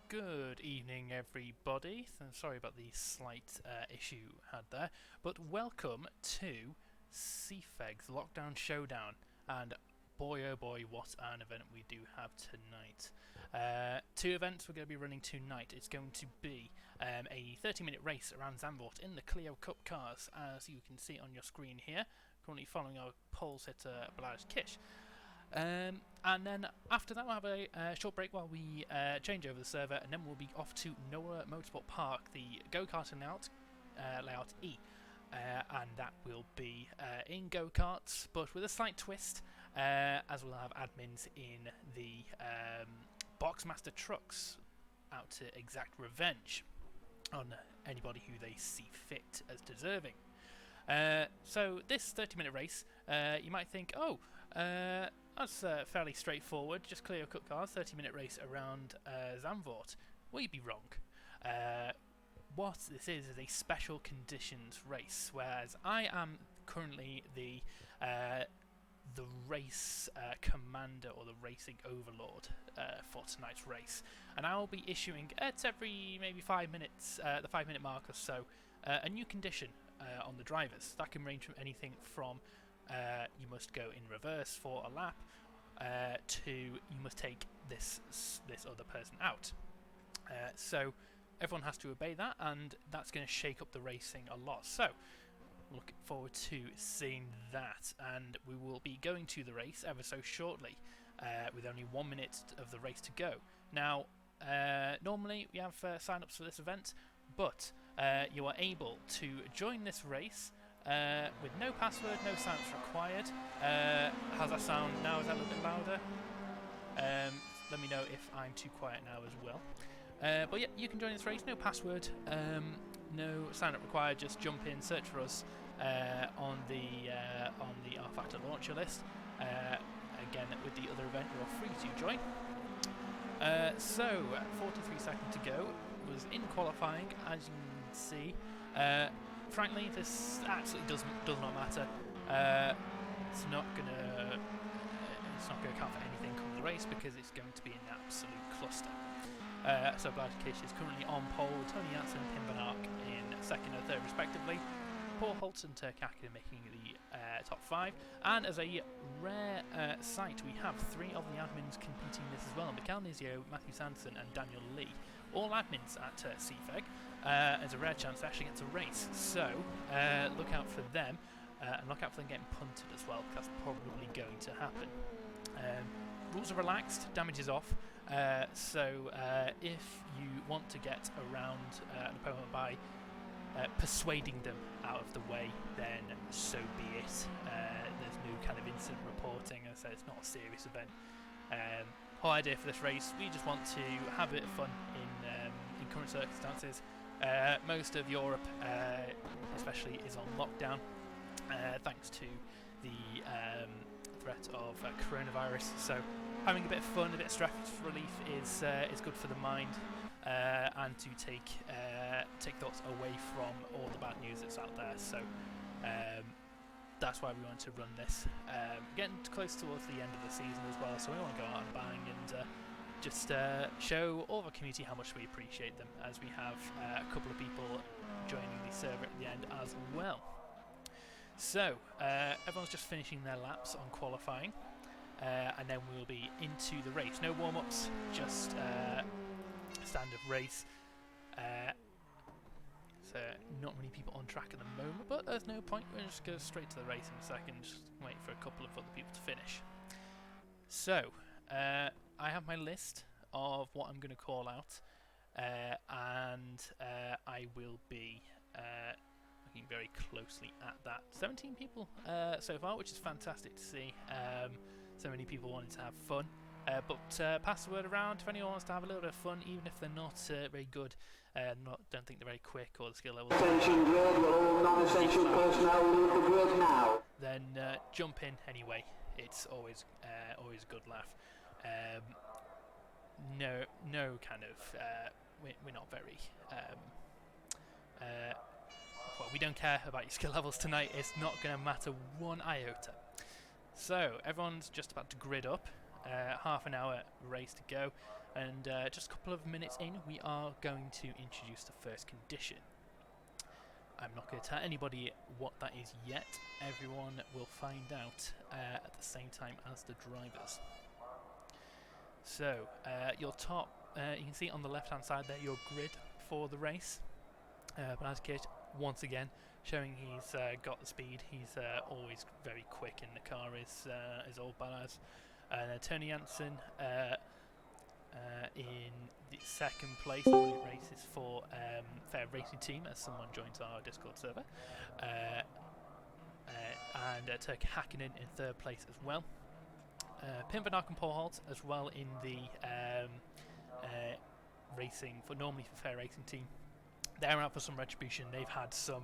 Good evening, everybody. Sorry about the slight issue had there, but welcome to CFEG's Lockdown Showdown. And boy, oh boy, what an event we do have tonight. Two events we're going to be running tonight. It's going to be a 30-minute race around Zandvoort in the Clio Cup cars, as you can see on your screen here. Currently following our pole sitter, Balazs Kish. And then after that we'll have a short break while we change over the server, and then we'll be off to Noah Motorsport Park, the go-karting layout E, and that will be in go-karts, but with a slight twist, as we'll have admins in the Boxmaster trucks out to exact revenge on anybody who they see fit as deserving. So this 30-minute race, you might think, that's fairly straightforward, just Clio Cup cars, 30-minute race around Zandvoort. Well, you'd be wrong. What this is a special conditions race, whereas I am currently the race commander, or the racing overlord for tonight's race, and I will be issuing at every maybe 5 minutes, the 5-minute mark or so, a new condition on the drivers. That can range from anything from you must go in reverse for a lap to you must take this other person out. So everyone has to obey that, and that's going to shake up the racing a lot. So looking forward to seeing that, and we will be going to the race ever so shortly, with only 1 minute of the race to go. Now, normally we have sign-ups for this event, but you are able to join this race with no password, no sign-ups required. How's that sound now? Is that a little bit louder? Let me know if I'm too quiet now as well. But yeah, you can join this race, no password, no sign-up required. Just jump in, search for us on the Rfactor launcher list. Again, with the other event, you are free to join. So 43 seconds to go. Was in qualifying, as you can see. Frankly, this absolutely does not matter. It's not gonna count for anything come the race, because it's going to be an absolute cluster. So Balazs Kish is currently on pole, Tony Jansen and Pim Van Ark in second and third respectively. Paul Holtz and Turkaka making the top 5, and as a rare sight, we have 3 of the admins competing in this as well: Mikhail Nizio, Matthew Sanderson and Daniel Lee, all admins at CFEG. There's a rare chance to actually get to race, so look out for them, and look out for them getting punted as well, because that's probably going to happen. Rules are relaxed, damage is off, so if you want to get around an opponent by persuading them out of the way, then so be it. There's no kind of incident reporting, as I said, it's not a serious event. Whole idea for this race, we just want to have a bit of fun in current circumstances. Most of Europe, especially, is on lockdown, thanks to the threat of coronavirus. So having a bit of fun, a bit of stress relief is good for the mind, and to take thoughts away from all the bad news that's out there. So that's why we wanted to run this. Getting close towards the end of the season as well, so we want to go out and bang and just show all of our community how much we appreciate them, as we have a couple of people joining the server at the end as well. So everyone's just finishing their laps on qualifying, and then we'll be into the race. No warm-ups, just standard race. So not many people on track at the moment, but there's no point. We'll just go straight to the race in a second, just wait for a couple of other people to finish. So I have my list of what I'm going to call out, and I will be looking very closely at that. 17 people so far, which is fantastic to see. So many people wanting to have fun. But pass the word around if anyone wants to have a little bit of fun, even if they're not very good, don't think they're very quick, or the skill level. Attention grid, all non-essential personnel leave the grid now. Then jump in anyway. It's always a good laugh. No kind of we're not very well, we don't care about your skill levels tonight. It's not going to matter one iota. So everyone's just about to grid up. Half an hour race to go. And just a couple of minutes in, we are going to introduce the first condition. I'm not going to tell anybody what that is yet. Everyone will find out at the same time as the drivers. So, your top, you can see on the left hand side there your grid for the race. Blasquez, once again, showing he's got the speed. He's always very quick, and the car is all badass. And Tony Jansen in the second place. The race is for Fair Racing Team, as someone joins our Discord server. And Turk Hakkinen in third place as well. Pim van Ark and Paul Holt as well in the racing for Fair Racing Team. They're out for some retribution. They've had some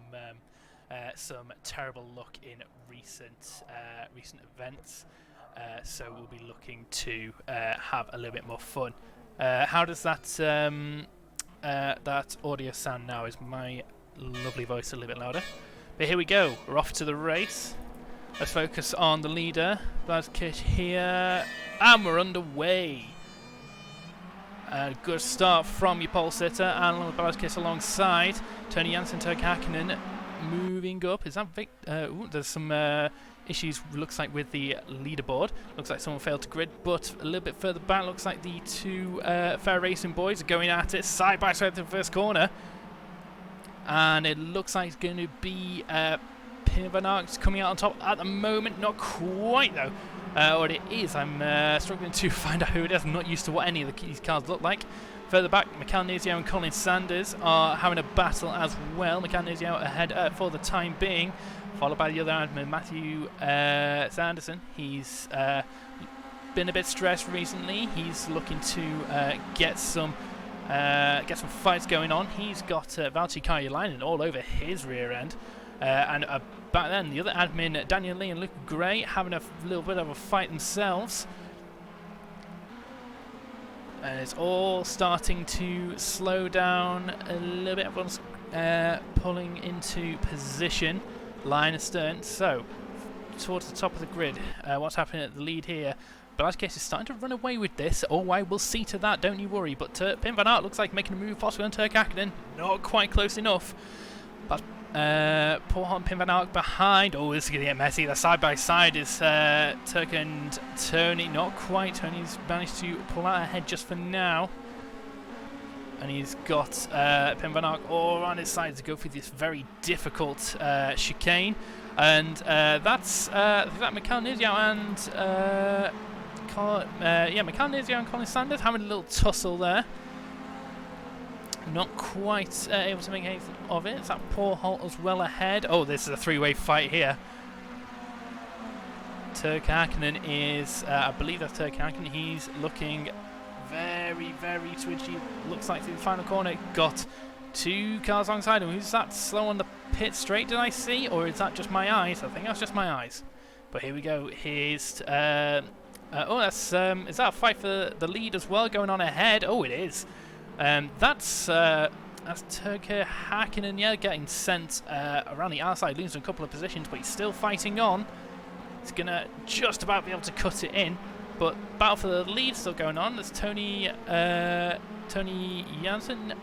terrible luck in recent events, so we'll be looking to have a little bit more fun. How does that that audio sound now? Is my lovely voice a little bit louder? But here we go. We're off to the race. Let's focus on the leader. Blasquez here, and we're underway. A good start from your pole sitter, and Blasquez alongside. Tony Jansen, Turk Hakkinen moving up. Is that there's some issues, looks like, with the leaderboard. Looks like someone failed to grid, but a little bit further back, looks like the two Fair Racing boys are going at it side by side to the first corner. And it looks like it's going to be Pim van Ark's coming out on top at the moment. Not quite, though. What it is, I'm struggling to find out who it is. I'm not used to what any of these cars look like. Further back, Mikhail Nizio and Colin Sanders are having a battle as well. Mikhail Nizio ahead for the time being, followed by the other admin, Matthew Sanderson. He's been a bit stressed recently. He's looking to get some fights going on. He's got Valtteri Karjalainen all over his rear end. And back then, the other admin, Daniel Lee and Luke Gray, having a little bit of a fight themselves. And it's all starting to slow down a little bit. Everyone's pulling into position, line astern. So, towards the top of the grid, what's happening at the lead here? Blasquez is starting to run away with this. Oh, I will see to that, don't you worry. But Pim van Ark looks like making a move possible on Turk Hakkinen. Not quite close enough. But Paul Holt and Pim van Ark behind. Oh, this is going to get messy. The side by side is Turk and Tony. Not quite. Tony's managed to pull out ahead just for now. And he's got Pim van Ark all around his side to go through this very difficult chicane. And that's Mikhail Nizio and Mikhail Nizio and Colin Sanders having a little tussle there. Not quite able to make anything of it. Is that Paul Holt as well ahead? Oh, this is a three-way fight here. Turk Hakkinen is, I believe that's Turk Hakkinen. He's looking very, very twitchy. Looks like through the final corner. Got two cars alongside him. Who's that slow on the pit straight, did I see? Or is that just my eyes? I think that's just my eyes. But here we go. Here's... is that a fight for the lead as well going on ahead? Oh, it is. That's Turk Hakkinen, yeah, getting sent around the outside, losing a couple of positions, but he's still fighting on. He's going to just about be able to cut it in, but battle for the lead still going on. There's Tony Jansen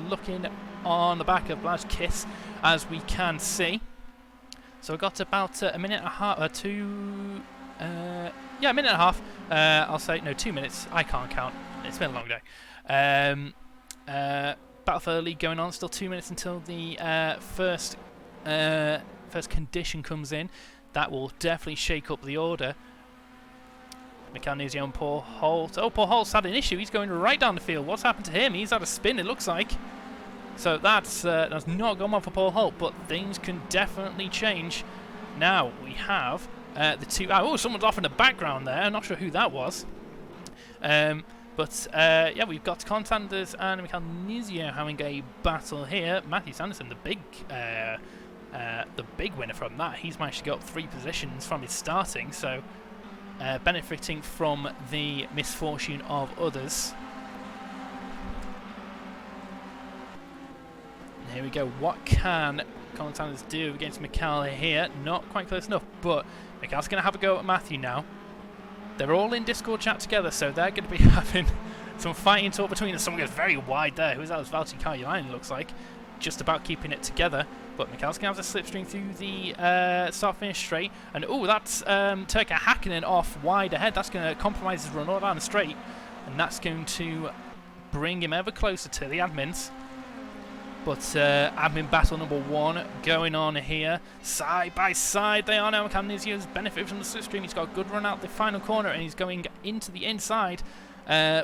looking on the back of Blasquez, as we can see. So we've got about a minute and a half, a minute and a half. I'll say, no, 2 minutes. I can't count. It's been a long day. Battle for the lead going on. Still 2 minutes until the first condition comes in. That will definitely shake up the order. Mikhail Nizio and Paul Holt. Oh, Paul Holt's had an issue. He's going right down the field. What's happened to him? He's had a spin, it looks like. So that's not gone well for Paul Holt, but things can definitely change. Now we have the two... Oh, someone's off in the background there. I'm not sure who that was. But we've got Colin Sanders and Mikhail Nizio having a battle here. Matthew Sanderson, the big winner from that. He's managed to get up 3 positions from his starting, so benefiting from the misfortune of others. And here we go. What can Colin Sanders do against Mikhail here? Not quite close enough, but Mikhail's going to have a go at Matthew now. They're all in Discord chat together, so they're going to be having Some fighting talk between them. Someone goes very wide there. Who's that? It's Valtteri looks like. Just about keeping it together. But Mikkel's going to have a slipstream through the start-finish straight. And, oh, that's Turka Hakkinen off wide ahead. That's going to compromise his run all down the straight. And that's going to bring him ever closer to the admins. But admin battle number 1 going on here. Side by side they are now. Camnesio's benefited from the slipstream. He's got a good run out the final corner. And he's going into the inside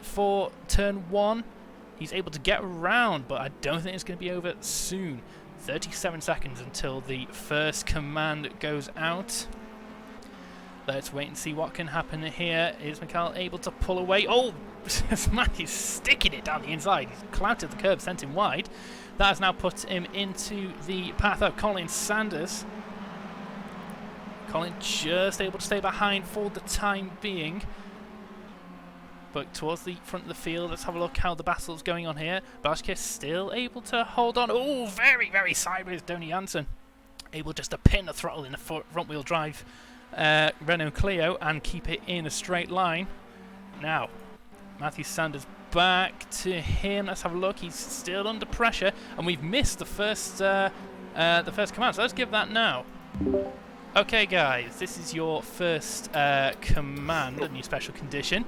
for turn 1. He's able to get around, but I don't think it's going to be over soon. 37 seconds until the first command goes out. Let's wait and see what can happen here. Is Mikkel able to pull away? Oh, this man is sticking it down the inside. He's clouted the curb, sent him wide. That has now put him into the path of Colin Sanders. Colin just able to stay behind for the time being. But towards the front of the field, let's have a look how the battle's going on here. Bashkir still able to hold on. Oh, very, very sideways, Donny Jansen. Able just to pin the throttle in the front-wheel drive Renault Clio and keep it in a straight line. Now, Matthew Sanders back to him. Let's have a look. He's still under pressure, and we've missed the first command. So let's give that now. Okay, guys, this is your first command, a new special condition.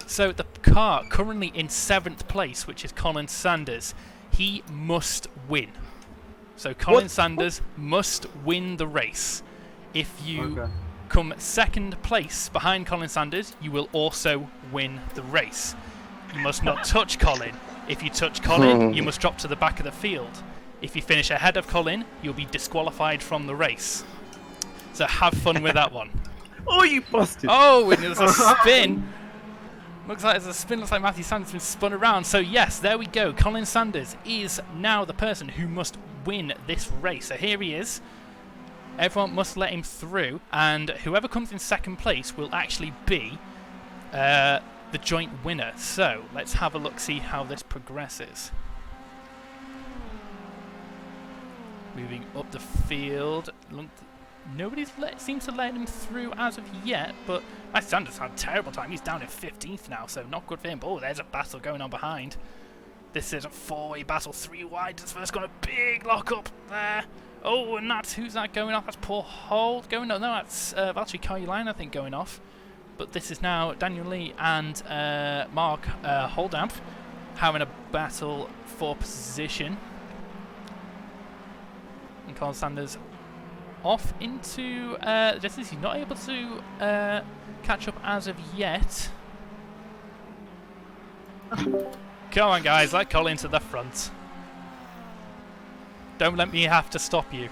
So the car currently in 7th place, which is Colin Sanders, he must win. So Colin Sanders must win the race. If you come 2nd place behind Colin Sanders, you will also win the race. You must not touch Colin. If you touch Colin, you must drop to the back of the field. If you finish ahead of Colin, you'll be disqualified from the race. So have fun with that one. Oh, you busted! Oh, and there's a spin. Looks like there's a spin. Looks like Matthew Sanders has been spun around. So yes, there we go. Colin Sanders is now the person who must win this race. So here he is. Everyone must let him through, and whoever comes in 2nd place will actually be the joint winner. So let's have a look, see how this progresses. Moving up the field. Nobody seems to let him through as of yet, but Matthew Sanders had a terrible time. He's down in 15th now, so not good for him. But, oh, there's a battle going on behind. This is a 4-way battle, 3 wide. This first got a big lock up there. Oh, and who's that going off? That's Paul Holt going off. No, that's Valtteri I think, going off. But this is now Daniel Lee and Mark Holdamp having a battle for position. And Colin Sanders off into the distance. He's not able to catch up as of yet. Come on, guys, let Colin to the front. Don't let me have to stop you.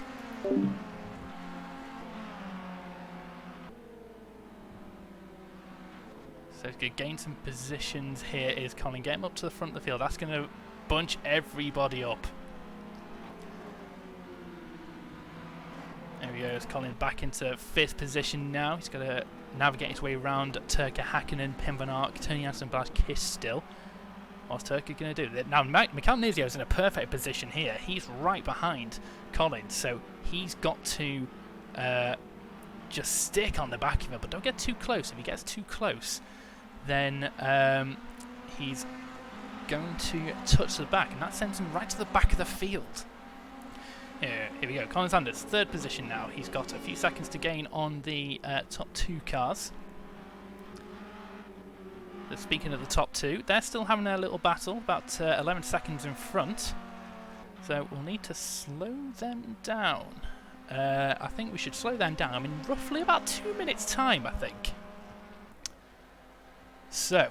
So he's going to gain some positions here. Is Colin. Get him up to the front of the field. That's going to bunch everybody up. There he goes, Colin back into 5th position now. He's got to navigate his way around Turka Hakkinen, Pim van Ark, Tony Jansen, Blas Kiss still. What's Turka going to do? Now, Mikkel Nizio is in a perfect position here. He's right behind Colin, so he's got to just stick on the back of him, but don't get too close. If he gets too close, then he's going to touch the back, and that sends him right to the back of the field. Here we go. Colin Sanders, 3rd position now. He's got a few seconds to gain on the top 2 cars. But speaking of the top 2, they're still having their little battle, about 11 seconds in front. So we'll need to slow them down. I think we should slow them down in roughly about 2 minutes' time, I think. So,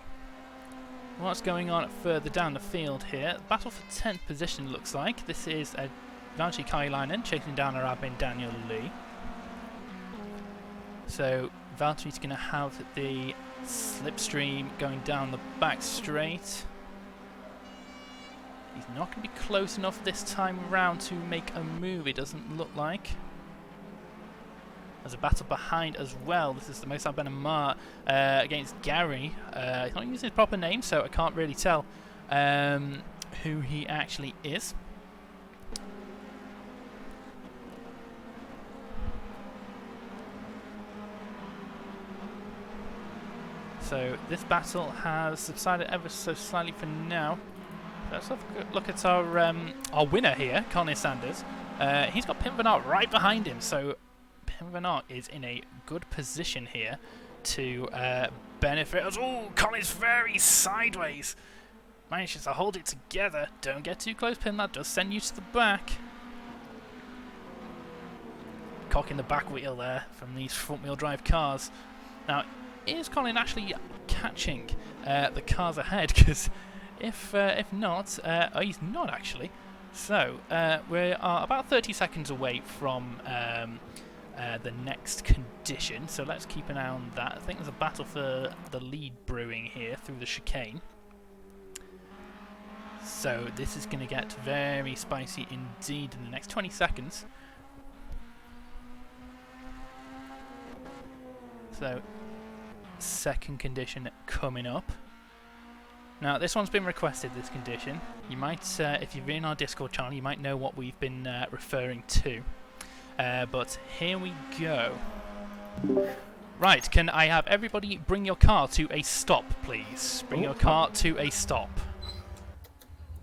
what's going on further down the field here? Battle for 10th position looks like. This is a Valtteri Kailainen chasing down our admin Daniel Lee. So Valtteri's going to have the slipstream going down the back straight. He's not going to be close enough this time around to make a move, it doesn't look like. There's a battle behind as well. This is the Mo Ben Amar against Gary. He's not using his proper name, so I can't really tell who he actually is. So this battle has subsided ever so slightly for now. Let's have a look at our winner here, Colin Sanders. He's got Pim Van Aert right behind him, so Pim Van Aert is in a good position here to benefit us. Oh, Colin's very sideways. Manages to hold it together. Don't get too close, Pim. That does send you to the back. Cocking the back wheel there from these front-wheel drive cars. Now, is Colin actually catching the cars ahead? Because if not, oh, he's not actually. So we are about 30 seconds away from the next condition. So let's keep an eye on that. I think there's a battle for the lead brewing here through the chicane. So this is going to get very spicy indeed in the next 20 seconds. So, second condition coming up. Now, this one's been requested, this condition. You might, if you're in our Discord channel, you might know what we've been referring to. But here we go. Right, can I have everybody bring your car to a stop, please? Bring your car to a stop.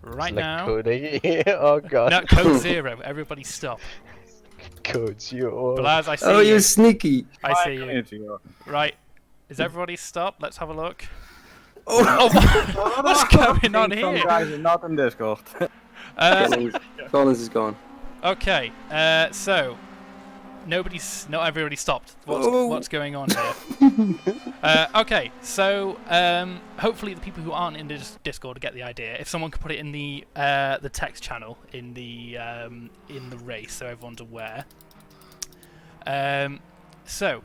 Right now. Oh god. No, code 0. Everybody stop. Code 0. Blaz, I see Oh, you. you're sneaky. I see you. Right. Is everybody stopped? Let's have a look. Oh, What's going on Some here? guys are not in Discord. Collins is gone. Okay, so not everybody stopped. What's going on here? Okay, so hopefully the people who aren't in the Discord get the idea. If someone could put it in the text channel in the race, so everyone's aware. So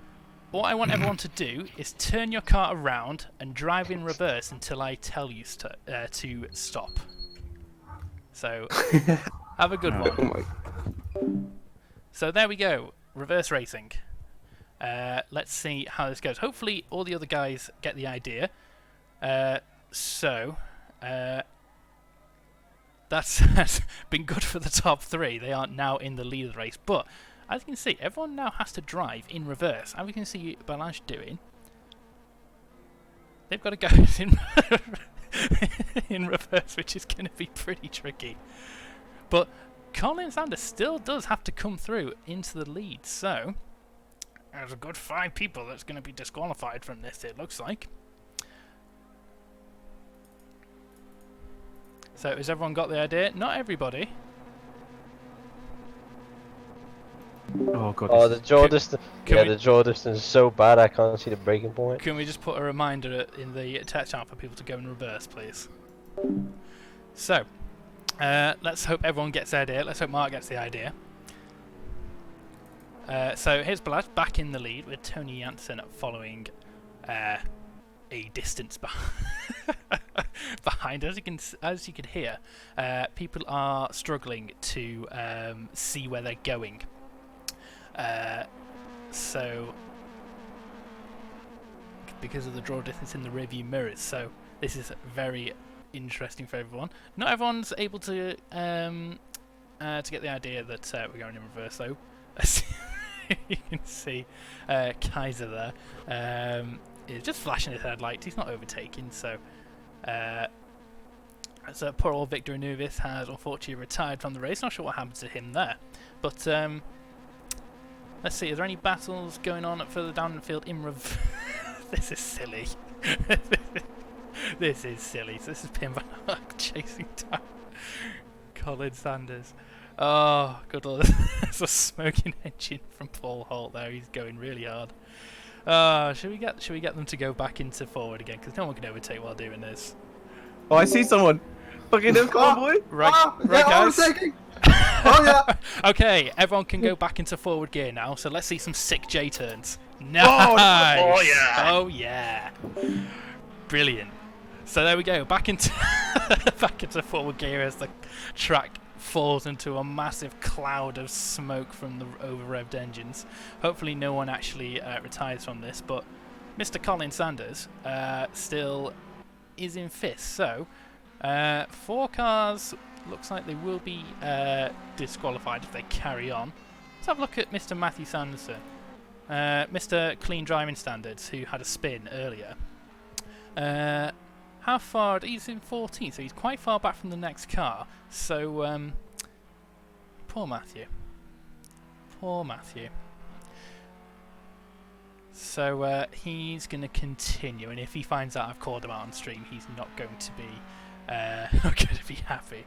what I want everyone to do is turn your car around and drive in reverse until I tell you to stop. So have a good one. Oh my. So there we go. Reverse racing. Let's see how this goes. Hopefully all the other guys get the idea. That's been good for the top 3. They are now in the lead of the race. But as you can see, everyone now has to drive in reverse. As we can see Balazs doing, they've got to go in reverse, which is going to be pretty tricky. But Colin Sanders still does have to come through into the lead, so there's a good 5 people that's going to be disqualified from this, it looks like. So has everyone got the idea? Not everybody. Oh god. Oh, the draw distance. Yeah, the draw distance is so bad I can't see the breaking point. Can we just put a reminder in the text channel for people to go in reverse, please? So, let's hope everyone gets the idea. Let's hope Mark gets the idea. So here's Balazs back in the lead with Tony Jansen following a distance behind. As you can hear, people are struggling to see where they're going. So because of the draw distance in the rearview mirrors, so this is very interesting for everyone. Not everyone's able to get the idea that we're going in reverse, though. You can see Kaiser there is just flashing his headlights. He's not overtaking, so poor old Victor Anuvis has unfortunately retired from the race. Not sure what happened to him there, but let's see. Is there any battles going on further down the field in reverse? This is silly. This is silly. So this is Pim Van Aert chasing down Colin Sanders. Oh, good lord. There's a smoking engine from Paul Holt there. He's going really hard. Should we get them to go back into forward again? Because no one can overtake while doing this. Oh, I see someone. Look at him, come on, boy. Right, right, guys. Oh yeah. Okay, everyone can go back into forward gear now. So let's see some sick J turns. Nice. Oh yeah. Oh yeah. Brilliant. So there we go. Back into back into forward gear as the track falls into a massive cloud of smoke from the over-revved engines. Hopefully no one actually retires from this, but Mr. Colin Sanders still is in 5th. So 4 cars looks like they will be disqualified if they carry on. Let's have a look at Mr. Matthew Sanderson, Mr. Clean Driving Standards, who had a spin earlier. How far? He's in 14th, so he's quite far back from the next car. So, poor Matthew. Poor Matthew. So he's going to continue, and if he finds out I've called him out on stream, he's not going to be happy.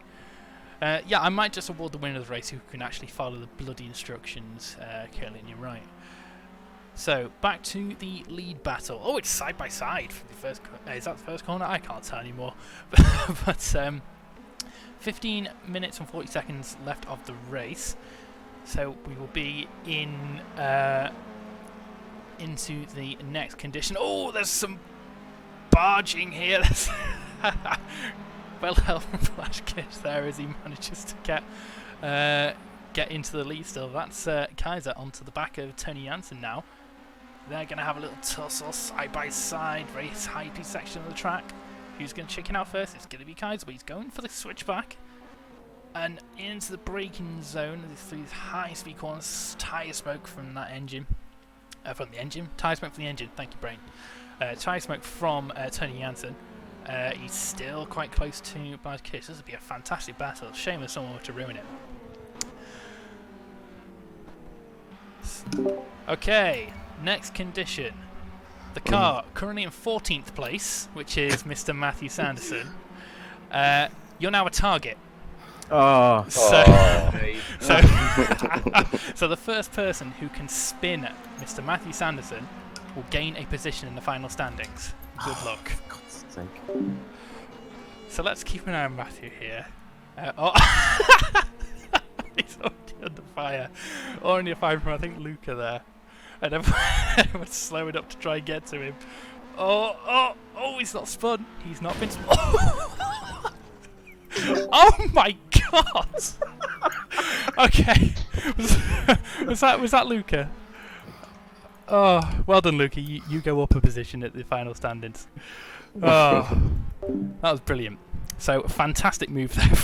Yeah, I might just award the winner of the race who can actually follow the bloody instructions. Curlin, you're right. So back to the lead battle. Oh, it's side by side for the first. Is that the first corner? I can't tell anymore. But 15 minutes and 40 seconds left of the race. So we will be in into the next condition. Oh, there's some barging here. Well helped from Flash Kids there as he manages to get into the lead still. That's Kaiser onto the back of Tony Jansen now. They're going to have a little tussle side by side, very hypey section of the track. Who's going to chicken out first? It's going to be Kaiser, but he's going for the switchback. And into the braking zone, through these high-speed corners, tyre smoke from that engine. From the engine? Tyre smoke from the engine, thank you, brain. Tyre smoke from Tony Jansen. He's still quite close to Bad Kiss. This would be a fantastic battle. Shame if someone were to ruin it. Okay, next condition. The car currently in 14th place, which is Mr. Matthew Sanderson. You're now a target. Oh. So the first person who can spin Mr. Matthew Sanderson will gain a position in the final standings. Good luck. For God's sake. So let's keep an eye on Matthew here. He's already under fire. Already fire from, I think, Luca there. And everyone's slowing up to try and get to him. Oh, he's not spun. He's not been spun. Oh my god! Okay. Was that Luca? Oh, well done, Luca. You go up a position at the final standings. Oh, that was brilliant. So, fantastic move there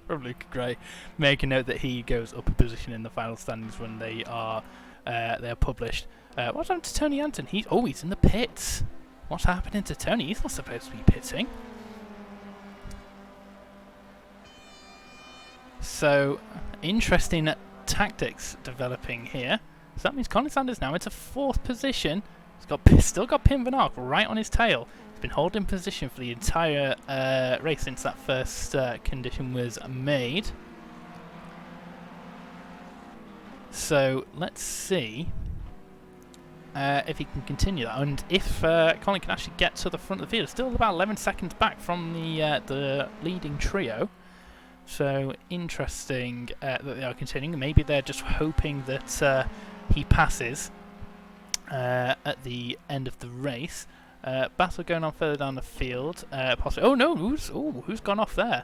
from Luca Gray. Make a note that he goes up a position in the final standings when they are published. What's happened to Tony Anton? He's in the pits. What's happening to Tony? He's not supposed to be pitting. So, interesting tactics developing here. So that means Colin Sanders now into 4th position. He's still got Pim Van Ark right on his tail. He's been holding position for the entire race since that first condition was made. So let's see if he can continue that, and if Colin can actually get to the front of the field. Still about 11 seconds back from the leading trio. So interesting that they are continuing. Maybe they're just hoping that he passes at the end of the race. Battle going on further down the field. Possibly. Oh no! Who's gone off there?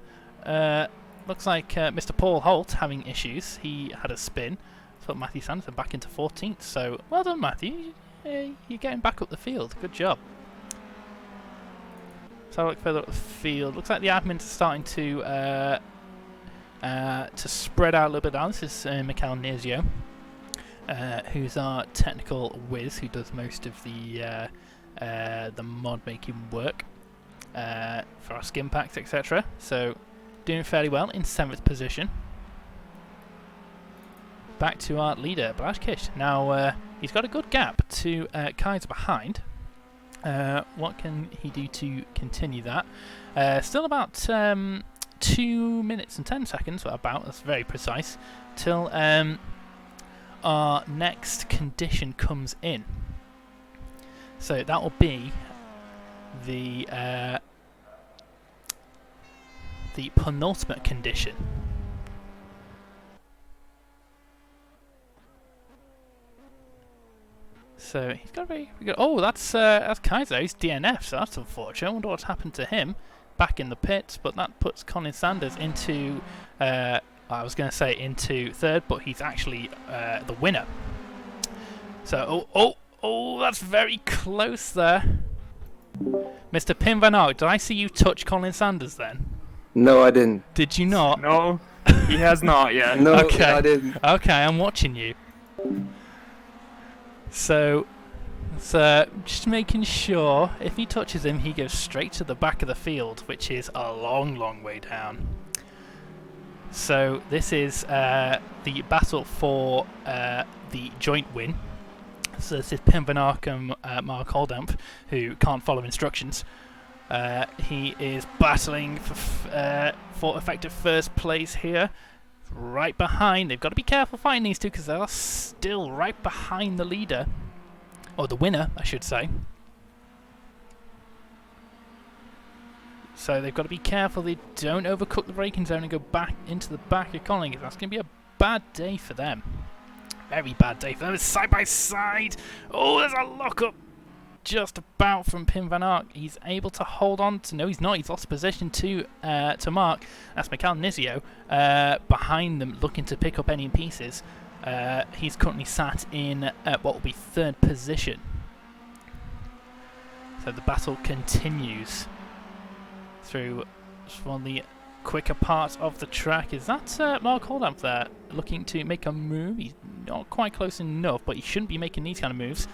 Looks like Mr. Paul Holt having issues. He had a spin. Put Matthew Sanderson back into 14th. So well done, Matthew. You're getting back up the field. Good job. So I look further up the field. Looks like the admins are starting to spread out a little bit down. This is Mikhail Nizio, who's our technical whiz, who does most of the mod making work for our skin packs, etc. So doing fairly well in 7th position. Back to our leader, Blashkish. Now he's got a good gap to Kaiser behind. What can he do to continue that? Still about 2 minutes and 10 seconds, that's very precise, till our next condition comes in. So that will be the penultimate condition. So he's got very good. Oh, that's Kaiser. He's DNF, so that's unfortunate. I wonder what's happened to him. Back in the pits, but that puts Colin Sanders into I was going to say into 3rd, but he's actually the winner. So that's very close there. Mr. Pim Van Ark, did I see you touch Colin Sanders then? No, I didn't. Did you not? No, he has not yet. No, okay. I didn't. Okay, I'm watching you. So So, just making sure, if he touches him, he goes straight to the back of the field, which is a long, long way down. So, this is the battle for the joint win. So, this is Pim Van Ark and Mark Holdamp, who can't follow instructions. He is battling for effective first place here. Right behind, they've got to be careful fighting these two because they are still right behind the leader. Or the winner, I should say. So they've got to be careful they don't overcook the braking zone and go back into the back of Colin. That's going to be a bad day for them. Very bad day for them. It's side by side. Oh, there's a lock-up just about from Pim Van Ark. He's able to hold on to... No, he's not. He's lost position to Mark. That's Mikhail Nizio behind them, looking to pick up any pieces. He's currently sat in what will be third position. So the battle continues through one of the quicker parts of the track. Is that Mark Holdamp there looking to make a move? He's not quite close enough, but he shouldn't be making these kind of moves.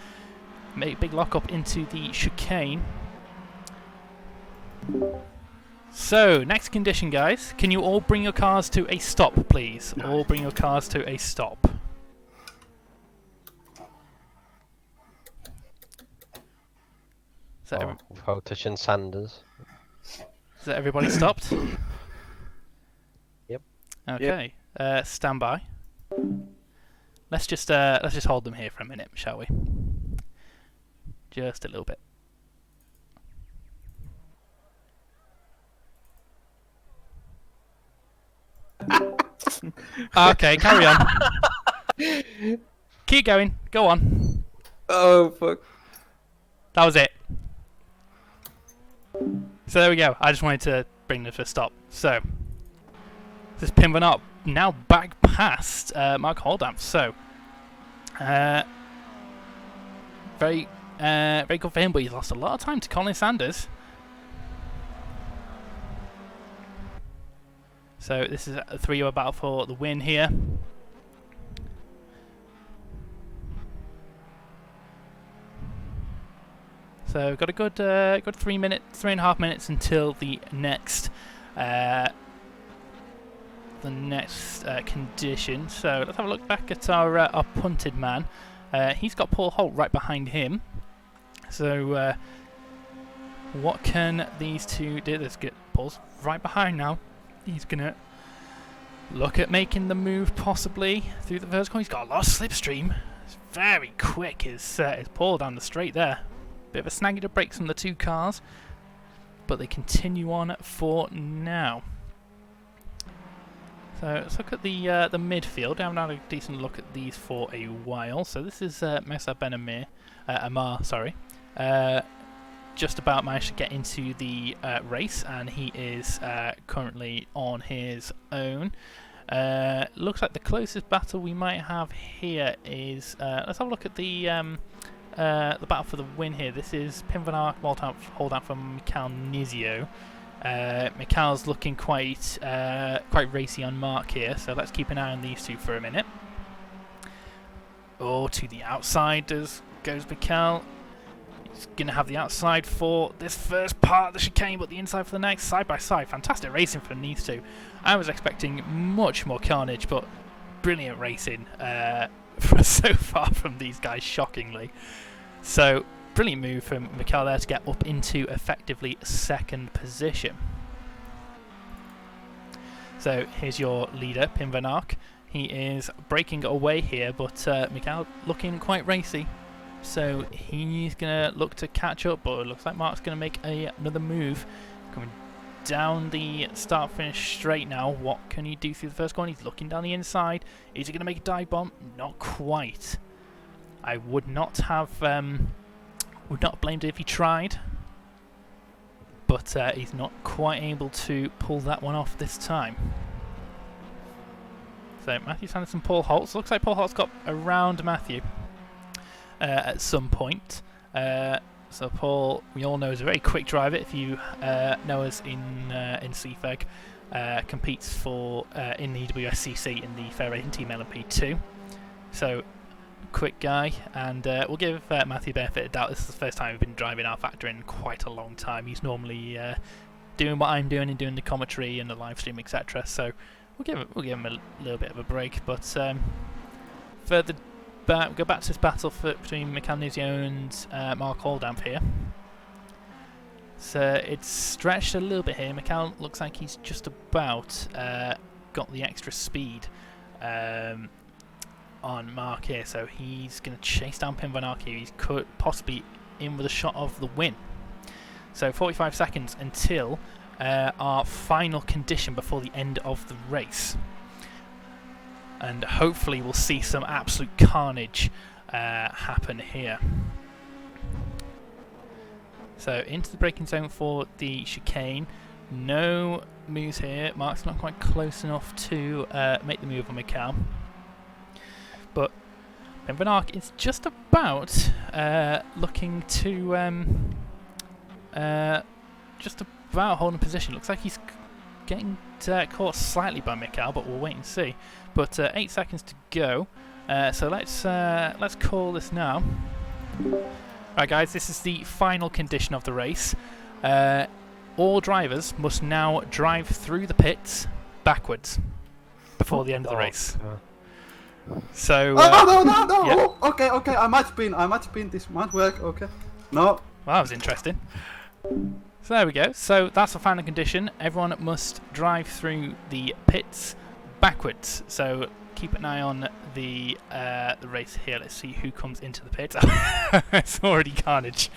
Make a big lock up into the chicane. So, next condition, guys. Can you all bring your cars to a stop, please? All bring your cars to a stop. Is that, Without touching Sanders. is that everybody stopped? Yep. Okay. Stand by. Let's just hold them here for a minute, shall we? Just a little bit. Okay, carry on. Keep going. Go on. Oh, fuck. That was it. So there we go. I just wanted to bring this to a stop. So, this is Pim Van Ark now back past Mark Holdamp. So, very good for him, but he's lost a lot of time to Colin Sanders. So this is a 3-hour battle for the win here. So got a good 3.5 minutes until the next condition. So let's have a look back at our punted man. He's got Paul Holt right behind him. So what can these two do? Let's get Paul's right behind now. He's gonna look at making the move possibly through the first corner. He's got a lot of slipstream. It's very quick. His Paul down the straight there. Bit of a snaggy to brakes from the two cars, but they continue on for now. So let's look at the midfield. I haven't had a decent look at these for a while. So this is Mesa Ben Amar, sorry. Just about managed to get into the race, and he is currently on his own. Looks like the closest battle we might have here is let's have a look at the battle for the win here. This is Pim Van Ark, hold out from Mikhail Nizio. Mikhail's looking quite racy on Mark here, so let's keep an eye on these two for a minute. Oh, to the outside goes Mikhail. He's going to have the outside for this first part of the chicane, but the inside for the next. Side by side. Fantastic racing from these two. I was expecting much more carnage, but brilliant racing so far from these guys, shockingly. So, brilliant move from Mikhail there to get up into effectively second position. So, here's your leader, Pim Van Ark. He is breaking away here, but Mikhail looking quite racy. So he's going to look to catch up, but it looks like Mark's going to make another move. Coming down the start-finish straight now. What can he do through the first corner? He's looking down the inside. Is he going to make a dive bomb? Not quite. I would not have blamed it if he tried. But he's not quite able to pull that one off this time. So Matthew Sanderson, Paul Holtz. Looks like Paul Holtz got around Matthew at some point. So Paul, we all know, is a very quick driver. If you know us in CFEG, competes for in the WSCC in the fair racing team LMP2. So quick guy, and we'll give Matthew the benefit of the doubt. This is the first time we've been driving Rfactor in quite a long time. He's normally doing what I'm doing and doing the commentary and the live stream, etc. So we'll give him a little bit of a break. But further back, go back to this battle between Mechanisio and Mark Holdamp here. So it's stretched a little bit here. Mikhail looks like he's just about got the extra speed on Mark here, so he's going to chase down Pim Van Ark here. He's possibly in with a shot of the win. So 45 seconds until our final condition before the end of the race. And hopefully we'll see some absolute carnage happen here. So into the braking zone for the chicane. No moves here. Mark's not quite close enough to make the move on Mikhail. But Ben Van Ark is just about looking to just about holding position. Looks like he's getting caught slightly by Mikhail, but we'll wait and see. But 8 seconds to go. So let's call this now. Right, guys, this is the final condition of the race. All drivers must now drive through the pits backwards before the end of the race. So. No! Yeah. Oh, okay. I might spin. This might work. Okay. No. Well, that was interesting. So there we go. So that's the final condition. Everyone must drive through the pits backwards. So keep an eye on the race here. Let's see who comes into the pits. It's already carnage.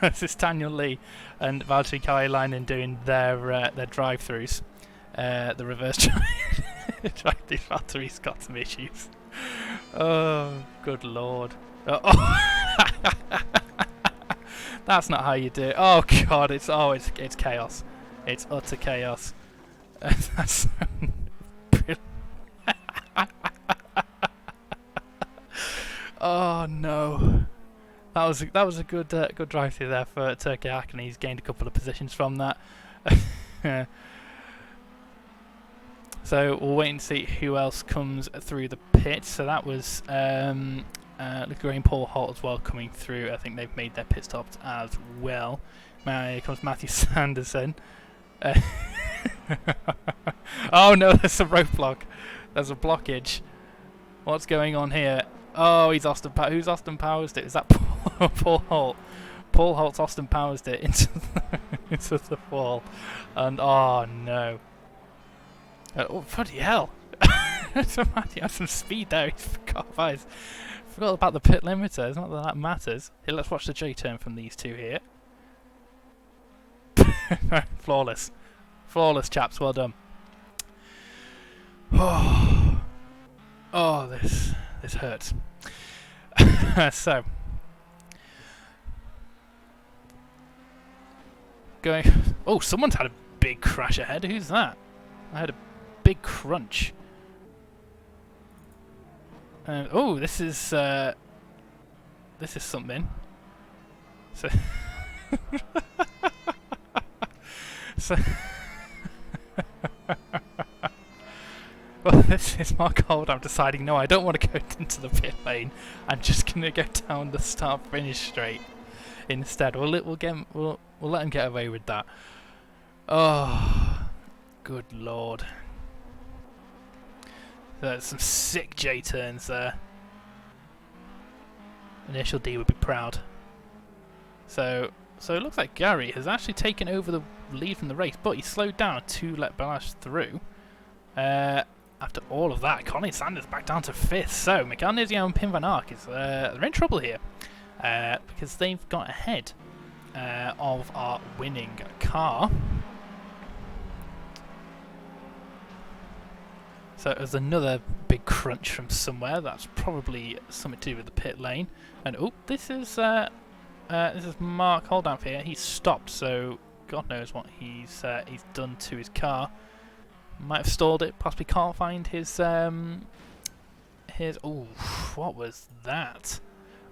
This is Daniel Lee and Valtteri Kailainen doing their drive-throughs. The reverse drive. Valtteri's got some issues. Oh, good lord. That's not how you do it. Oh god, it's chaos. It's utter chaos. That's brilliant. Oh no, that was a good drive through there for Turkey Hack, and he's gained a couple of positions from that. So we'll wait and see who else comes through the pit. So that was Luca and Paul Holt as well coming through. I think they've made their pit stops as well. Now here comes Matthew Sanderson. Oh no, there's a roadblock. There's a blockage. What's going on here? Oh, he's Austin. Who's Austin Powers it? Is that Paul Holt? Paul Holt's Austin Powers it into the wall, and oh no! Oh bloody hell! So Matthew has some speed there. He forgot about the pit limiter. It's not that that matters. Here, let's watch the J-turn from these two here. Flawless, chaps. Well done. Oh, this hurts. So, going. Oh, someone's had a big crash ahead. Who's that? I had a big crunch. Oh, this is something. So, well, this is Mark Hold. I'm deciding, no, I don't want to go into the pit lane. I'm just gonna go down the start-finish straight instead. We'll let him get away with that. Oh, good lord! There's some sick J-turns there. Initial D would be proud. So it looks like Gary has actually taken over the lead from the race, but he slowed down to let Balash through. After all of that, Colin Sanders back down to 5th. So Mikael Nizio and Pim Van Ark they're in trouble here because they've got ahead of our winning car. So there's another big crunch from somewhere. That's probably something to do with the pit lane. And oh, this is Mark Holdamp here. He's stopped, so God knows what he's done to his car. Might have stalled it. Possibly can't find his. Oh, what was that?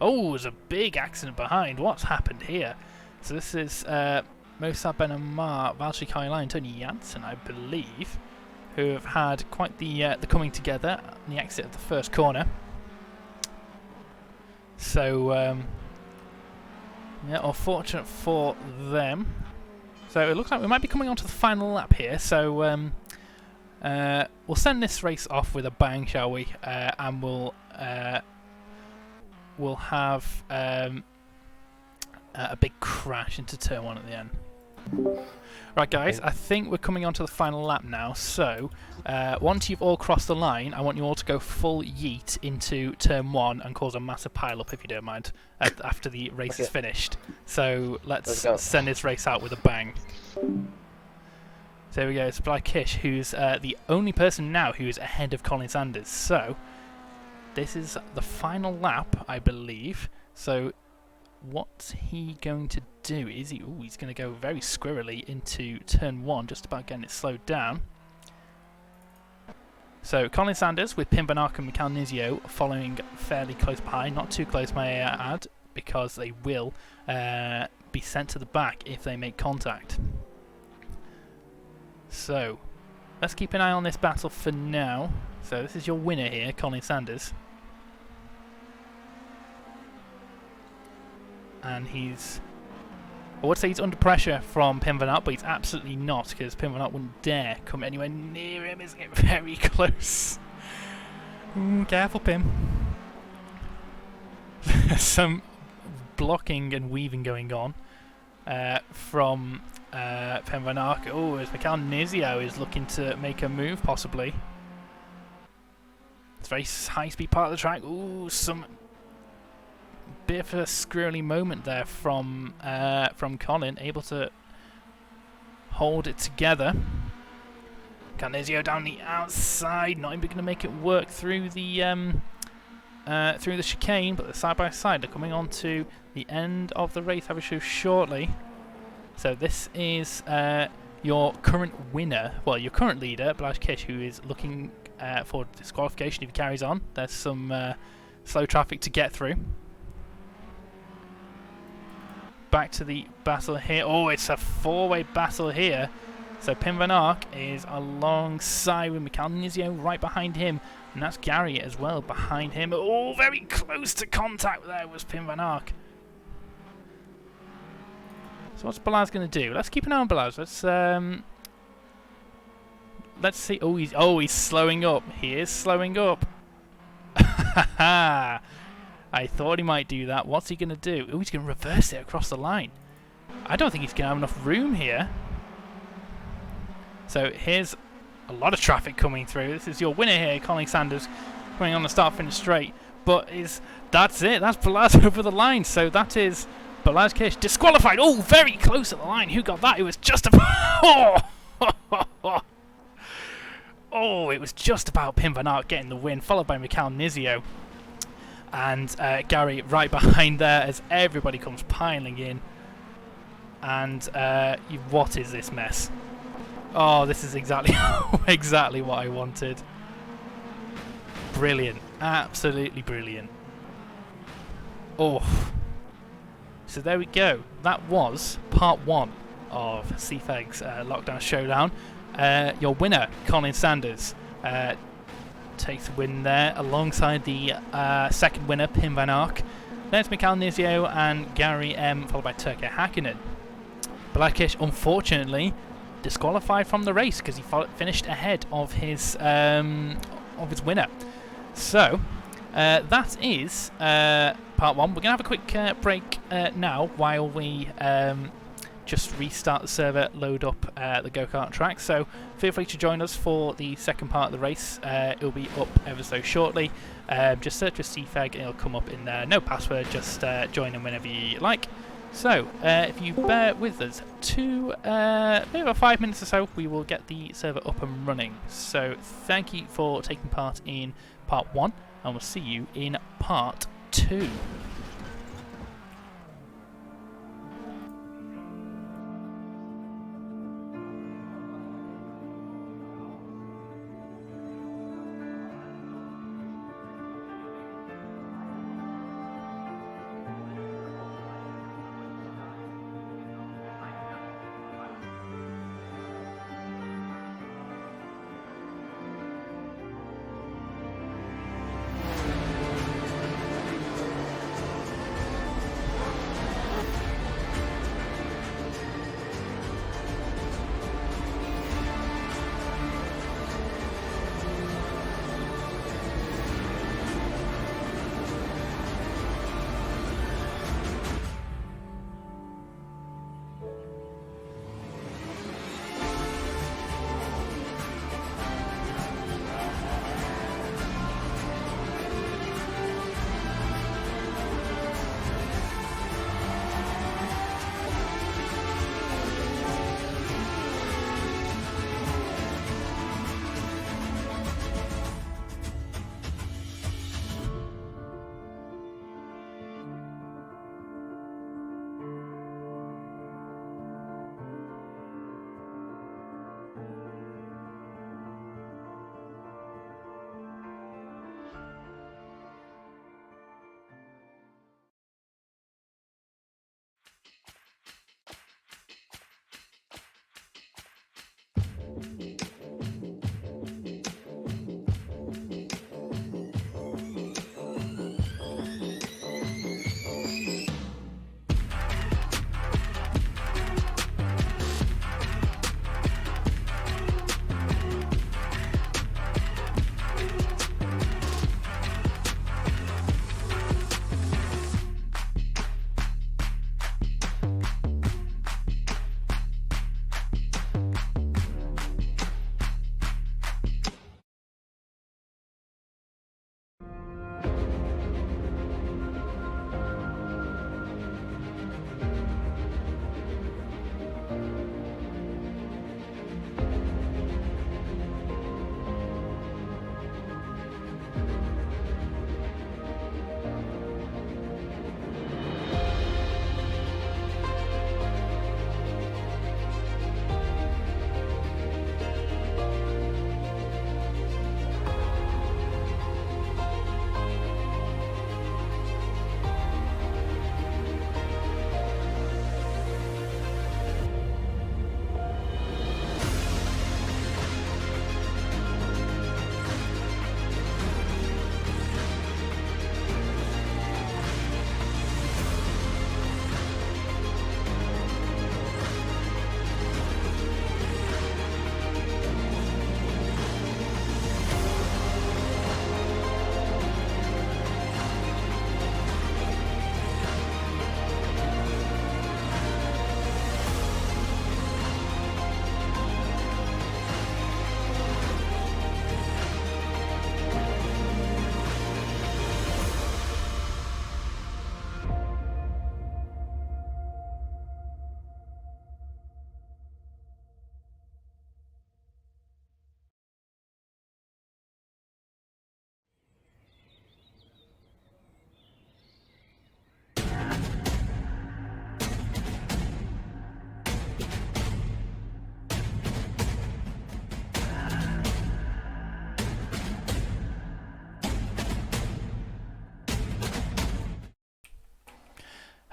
Oh, there's a big accident behind. What's happened here? So this is Mossad Ben Amar, Valtteri Kailainen, and Tony Janssen, I believe, who have had quite the coming together on the exit of the first corner. So, yeah, unfortunate for them. So it looks like we might be coming on to the final lap here. So we'll send this race off with a bang, shall we? And we'll have a big crash into turn 1 at the end. Right, guys, I think we're coming on to the final lap now. So once you've all crossed the line, I want you all to go full yeet into turn 1 and cause a massive pile-up, if you don't mind, after the race is finished. So let's send this race out with a bang. So there we go, it's Kish, who's the only person now who is ahead of Colin Sanders. So this is the final lap, I believe. So what's he going to do? Is he? Ooh, he's going to go very squirrely into turn 1, just about getting it slowed down. So Colin Sanders with Pim Van Ark and Michael Nizio following fairly close behind. Not too close, may I add, because they will be sent to the back if they make contact. So let's keep an eye on this battle for now. So this is your winner here, Colin Sanders. And he's... I would say he's under pressure from Pim Van Ark, but he's absolutely not, because Pim Van Ark wouldn't dare come anywhere near him. Isn't it very close? Ooh, careful, Pim. Some blocking and weaving going on from Pim Van Ark. Oh, as Michael Nizio is looking to make a move, possibly. It's a very high-speed part of the track. Ooh, some bit of a squirrely moment there from Colin, able to hold it together. Carnezio down the outside, not even going to make it work through the chicane, but the side by side they're coming on to the end of the race. Have a show shortly. So this is your current winner, well, your current leader, Blaž Kish, who is looking for disqualification if he carries on. There's some slow traffic to get through. Back to the battle here. Oh, it's a four-way battle here. So Pim Van Ark is alongside with Michael Nizio right behind him. And that's Gary as well behind him. Oh, very close to contact there was Pim Van Ark. So what's Balaz going to do? Let's keep an eye on Balaz. Let's see. Oh, he's slowing up. He is slowing up. I thought he might do that. What's he going to do? Oh, he's going to reverse it across the line. I don't think he's going to have enough room here. So here's a lot of traffic coming through. This is your winner here, Colin Sanders, coming on the start-finish straight. But that's it. That's Balaz over the line. So that is Balaz Kish disqualified. Oh, very close at the line. Who got that? It was just about... Oh, it was just about Pim Van Ark getting the win, followed by Michael Nizio. And Gary right behind there as everybody comes piling in. And what is this mess? Oh, this is exactly exactly what I wanted. Brilliant. Absolutely brilliant. Oh. So there we go. That was part 1 of CFEG's Lockdown Showdown. Your winner, Colin Sanders, takes the win there alongside the second winner, Pim Van Ark. Then it's Michael Nizio and Gary M, followed by Turkey Hakkinen. Balaz Kish, unfortunately, disqualified from the race because he finished ahead of his winner. So that is part 1. We're gonna have a quick break now while we just restart the server, load up the go-kart track. So feel free to join us for the second part of the race. It'll be up ever so shortly. Just search for CFEG, it'll come up in there. No password, just join in whenever you like. So if you bear with us maybe about 5 minutes or so, we will get the server up and running. So thank you for taking part in part 1, and we'll see you in part 2.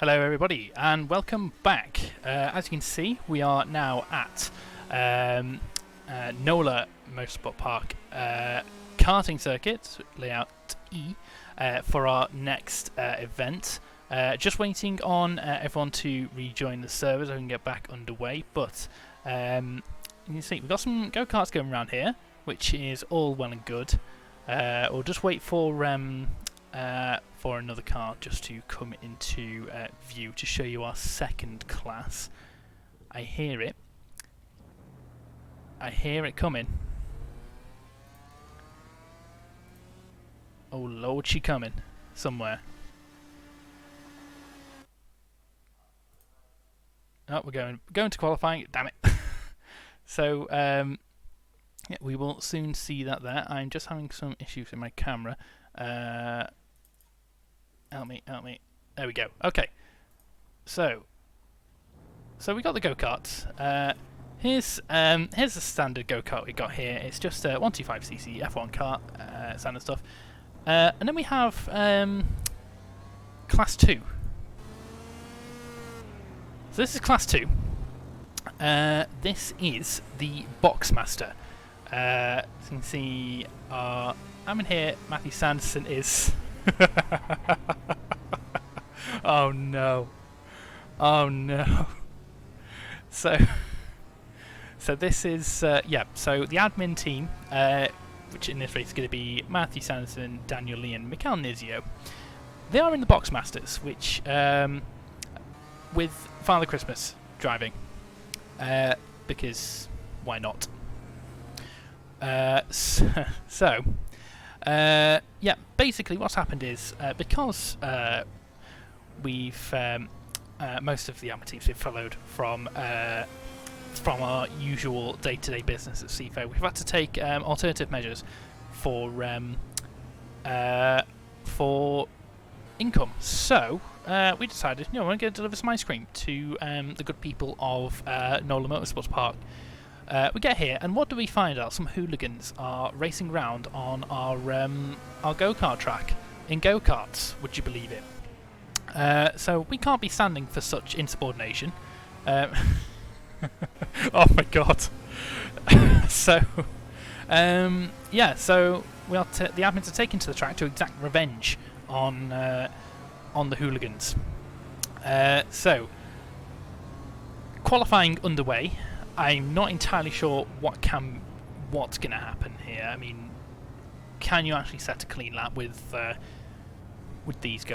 Hello everybody and welcome back. As you can see, we are now at NOLA Motorsport Park karting circuit, layout E, for our next event. Just waiting on everyone to rejoin the server so we can get back underway, but you can see we've got some go-karts going around here, which is all well and good. We'll just wait for another car just to come into view to show you our second class. I hear it. I hear it coming. Oh Lord, she coming somewhere. Oh, we're going to qualifying. Damn it. So yeah, we will soon see that there. I'm just having some issues with my camera. Help me. There we go. Okay. So we got the go-karts. Here's the standard go-kart we got here. It's just a 125cc F1 kart, standard stuff. And then we have Class 2. So this is Class 2. This is the Boxmaster. As you can see, I'm in here. Matthew Sanderson is. Oh no! Oh no! So this is yeah. So the admin team, which in this race is going to be Matthew Sanderson, Daniel Lee, and Mikhail Nizio. They are in the Boxmasters, which with Father Christmas driving, because why not? Yeah, basically what's happened is because we've most of the amateur teams we've followed from our usual day-to-day business at CFEG, we've had to take alternative measures for income. So we decided, we're going to deliver some ice cream to the good people of NOLA Motorsports Park. We get here, and what do we find out? Some hooligans are racing around on our go-kart track in go-karts. Would you believe it? So we can't be standing for such insubordination. Oh my god! So yeah, so we are the admins are taken to the track to exact revenge on the hooligans. So qualifying underway. I'm not entirely sure what's going to happen here. I mean, can you actually set a clean lap with these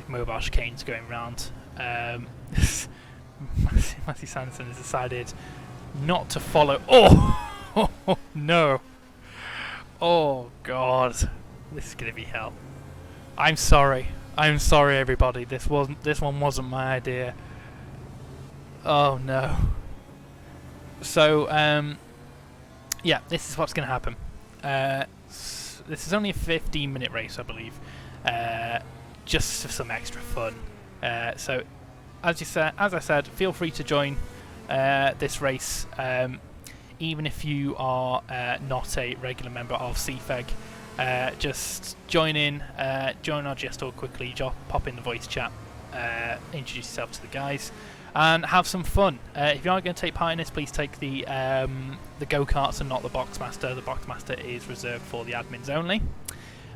mobile chicanes going around? Matthew Sanderson has decided not to follow. Oh, no! Oh god, this is going to be hell. I'm sorry, everybody. This one wasn't my idea. Oh no. So, yeah, this is what's going to happen. This is only a 15-minute race, I believe, just for some extra fun. So, as I said, feel free to join this race, even if you are not a regular member of CFEG. Just join in, join our GS talk quickly, pop in the voice chat, introduce yourself to the guys, and have some fun. If you are going to take part in this, please take the go-karts and not the Boxmaster. The Boxmaster is reserved for the admins only.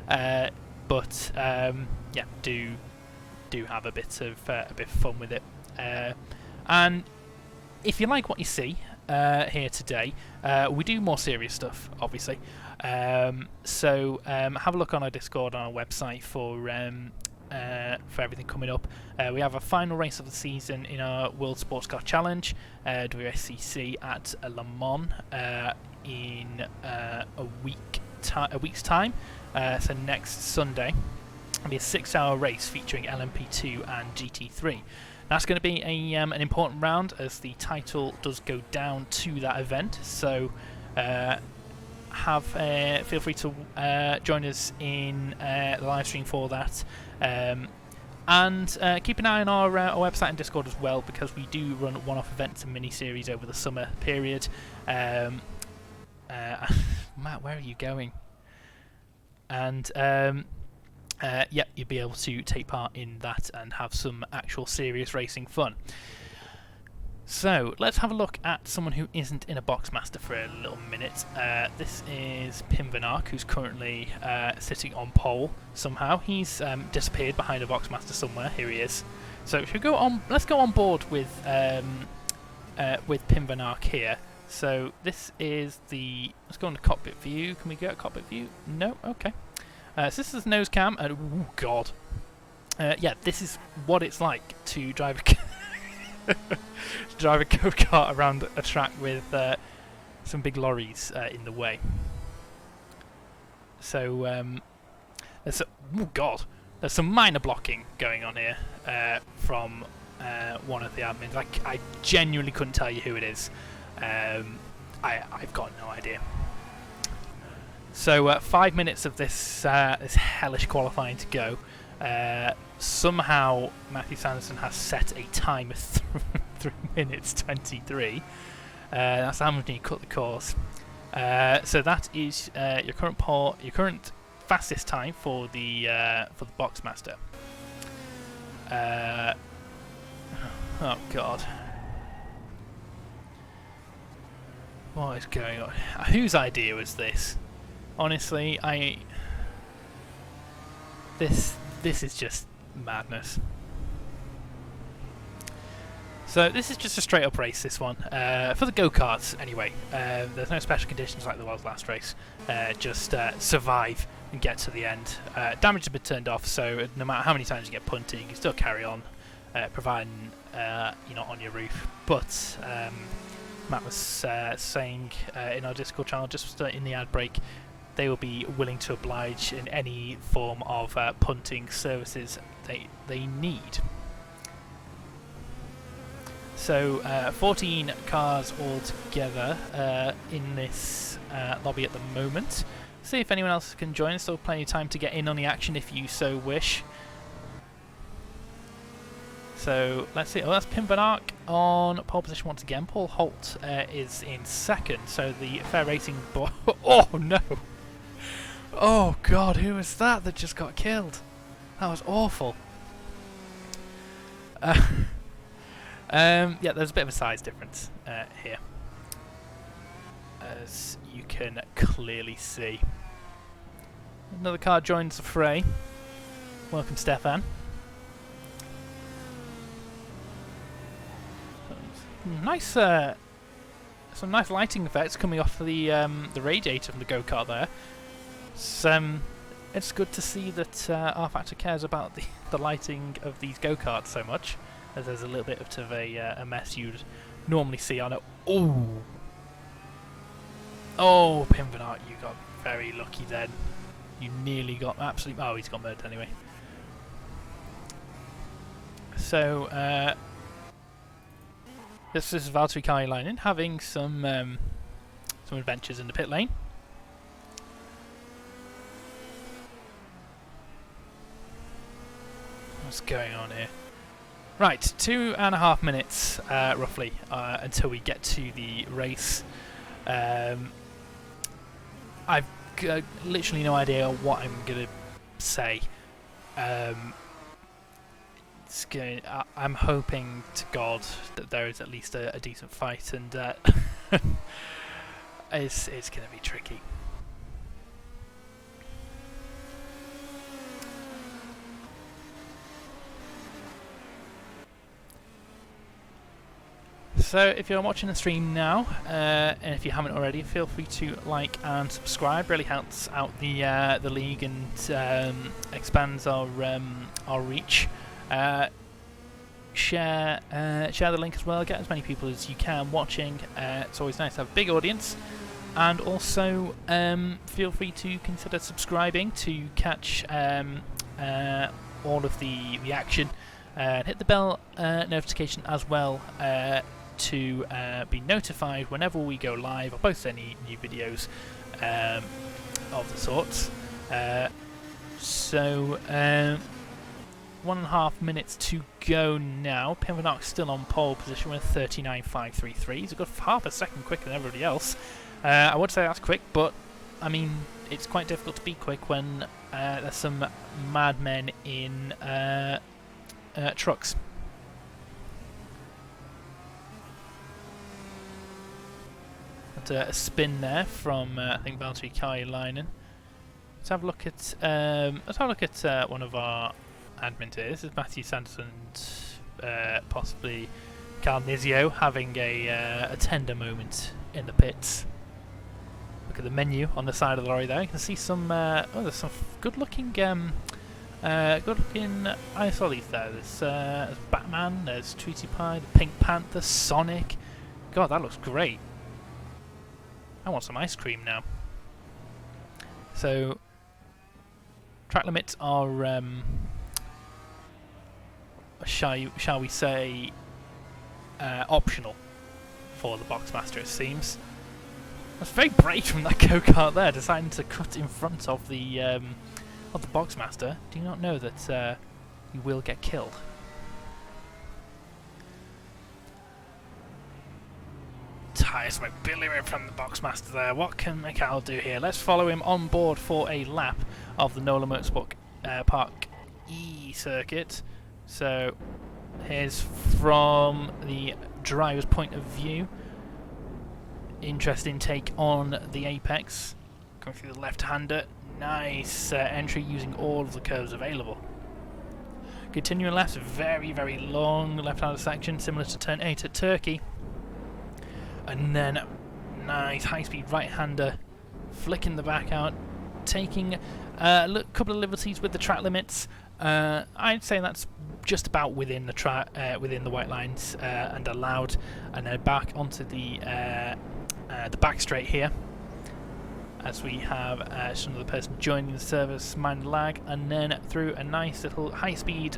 But yeah, do have a bit of fun with it. And if you like what you see here today, we do more serious stuff, obviously. So have a look on our Discord, on our website for everything coming up. We have a final race of the season in our World Sports Car Challenge, WSCC at Le Mans in a week's time. So next Sunday, it'll be a 6-hour race featuring LMP2 and GT3. That's going to be an important round as the title does go down to that event. So feel free to join us in the live stream for that. And keep an eye on our website and Discord as well, because we do run one-off events and mini-series over the summer period. Matt, where are you going? And yep, you'll be able to take part in that and have some actual serious racing fun. So let's have a look at someone who isn't in a Boxmaster for a little minute. This is Pim Van Ark, who's currently sitting on pole somehow. He's disappeared behind a Boxmaster somewhere. Here he is. So should we go on? Let's go on board with Pim Van Ark here. So this is the. Let's go on to cockpit view. Can we get a cockpit view? No. Okay. So this is nose cam, and oh god, yeah, this is what it's like to drive a drive a go-kart around a track with some big lorries in the way. So there's oh god, there's some minor blocking going on here from one of the admins. I genuinely couldn't tell you who it is. I've got no idea. So 5 minutes of this this hellish qualifying to go. Somehow Matthew Sanderson has set a time of 3 minutes 23. That's how much you cut the course. So that is your current fastest time for the Boxmaster. Oh god, what is going on? Whose idea was this? Honestly, this is just madness. So this is just a straight up race, this one. For the go-karts anyway. There's no special conditions like there was last race. Just survive and get to the end. Damage has been turned off, so no matter how many times you get punted, you can still carry on, providing you're not on your roof. But Matt was saying in our Discord channel just in the ad break, they will be willing to oblige in any form of punting services they need. So 14 cars altogether in this lobby at the moment. See if anyone else can join. Still plenty of time to get in on the action if you so wish. So let's see. Oh, that's Pim Van Ark on pole position once again. Paul Holt is in second. So the Fair Racing boy. Oh no! Oh god, who was that just got killed? That was awful. Yeah, there's a bit of a size difference here, as you can clearly see. Another car joins the fray. Welcome, Stefan. Nice, some nice lighting effects coming off the radiator from the go-kart there. It's good to see that Rfactor cares about the lighting of these go-karts so much, as there's a little bit of a mess you'd normally see on it. Oh, Pim Van Ark, you got very lucky then. You nearly got absolutely. Oh, he's got murdered anyway. So this is Valtteri Kailainen having some adventures in the pit lane. What's going on here? Right, 2.5 minutes roughly until we get to the race. I've got literally no idea what I'm gonna say. I'm hoping to God that there is at least a decent fight, and it's gonna be tricky. So if you're watching the stream now, and if you haven't already, feel free to like and subscribe. Really helps out the league and expands our reach. Share the link as well. Get as many people as you can watching. It's always nice to have a big audience. And also feel free to consider subscribing to catch all of the action. Hit the bell notification as well to be notified whenever we go live or post any new videos of the sorts. So 1.5 minutes to go now. Pim Van Ark still on pole position with 39.533. He's a good half a second quicker than everybody else. I would say that's quick, but I mean, it's quite difficult to be quick when there's some madmen in trucks. But, a spin there from I think Valtteri Kailainen. Let's have a look at one of our admins here. This is Matthew Sanderson and possibly Carl Nizio having a tender moment in the pits. Look at the menu on the side of the lorry there. You can see some there's some good-looking ice-ollies there. There's Batman, there's Tweety Pie, the Pink Panther, Sonic. God, that looks great. I want some ice cream now. So, track limits are, shall we say, optional for the Boxmaster, it seems. That's very brave from that go-kart there, deciding to cut in front of the Boxmaster. Do you not know that you will get killed? Tyres smoke billowing from the Boxmaster there. What can Mikhail do here? Let's follow him on board for a lap of the NOLA Motorsport Park E circuit. So here's from the driver's point of view. Interesting take on the apex. Coming through the left-hander. Nice entry using all of the curves available. Continuing left, very, very long left-hander section, similar to turn 8 at Turkey. And then nice high-speed right-hander, flicking the back out, taking a couple of liberties with the track limits. I'd say that's just about within the within the white lines and allowed. And then back onto the back straight here, as we have some of the person joining the service, minor lag, and then through a nice little high-speed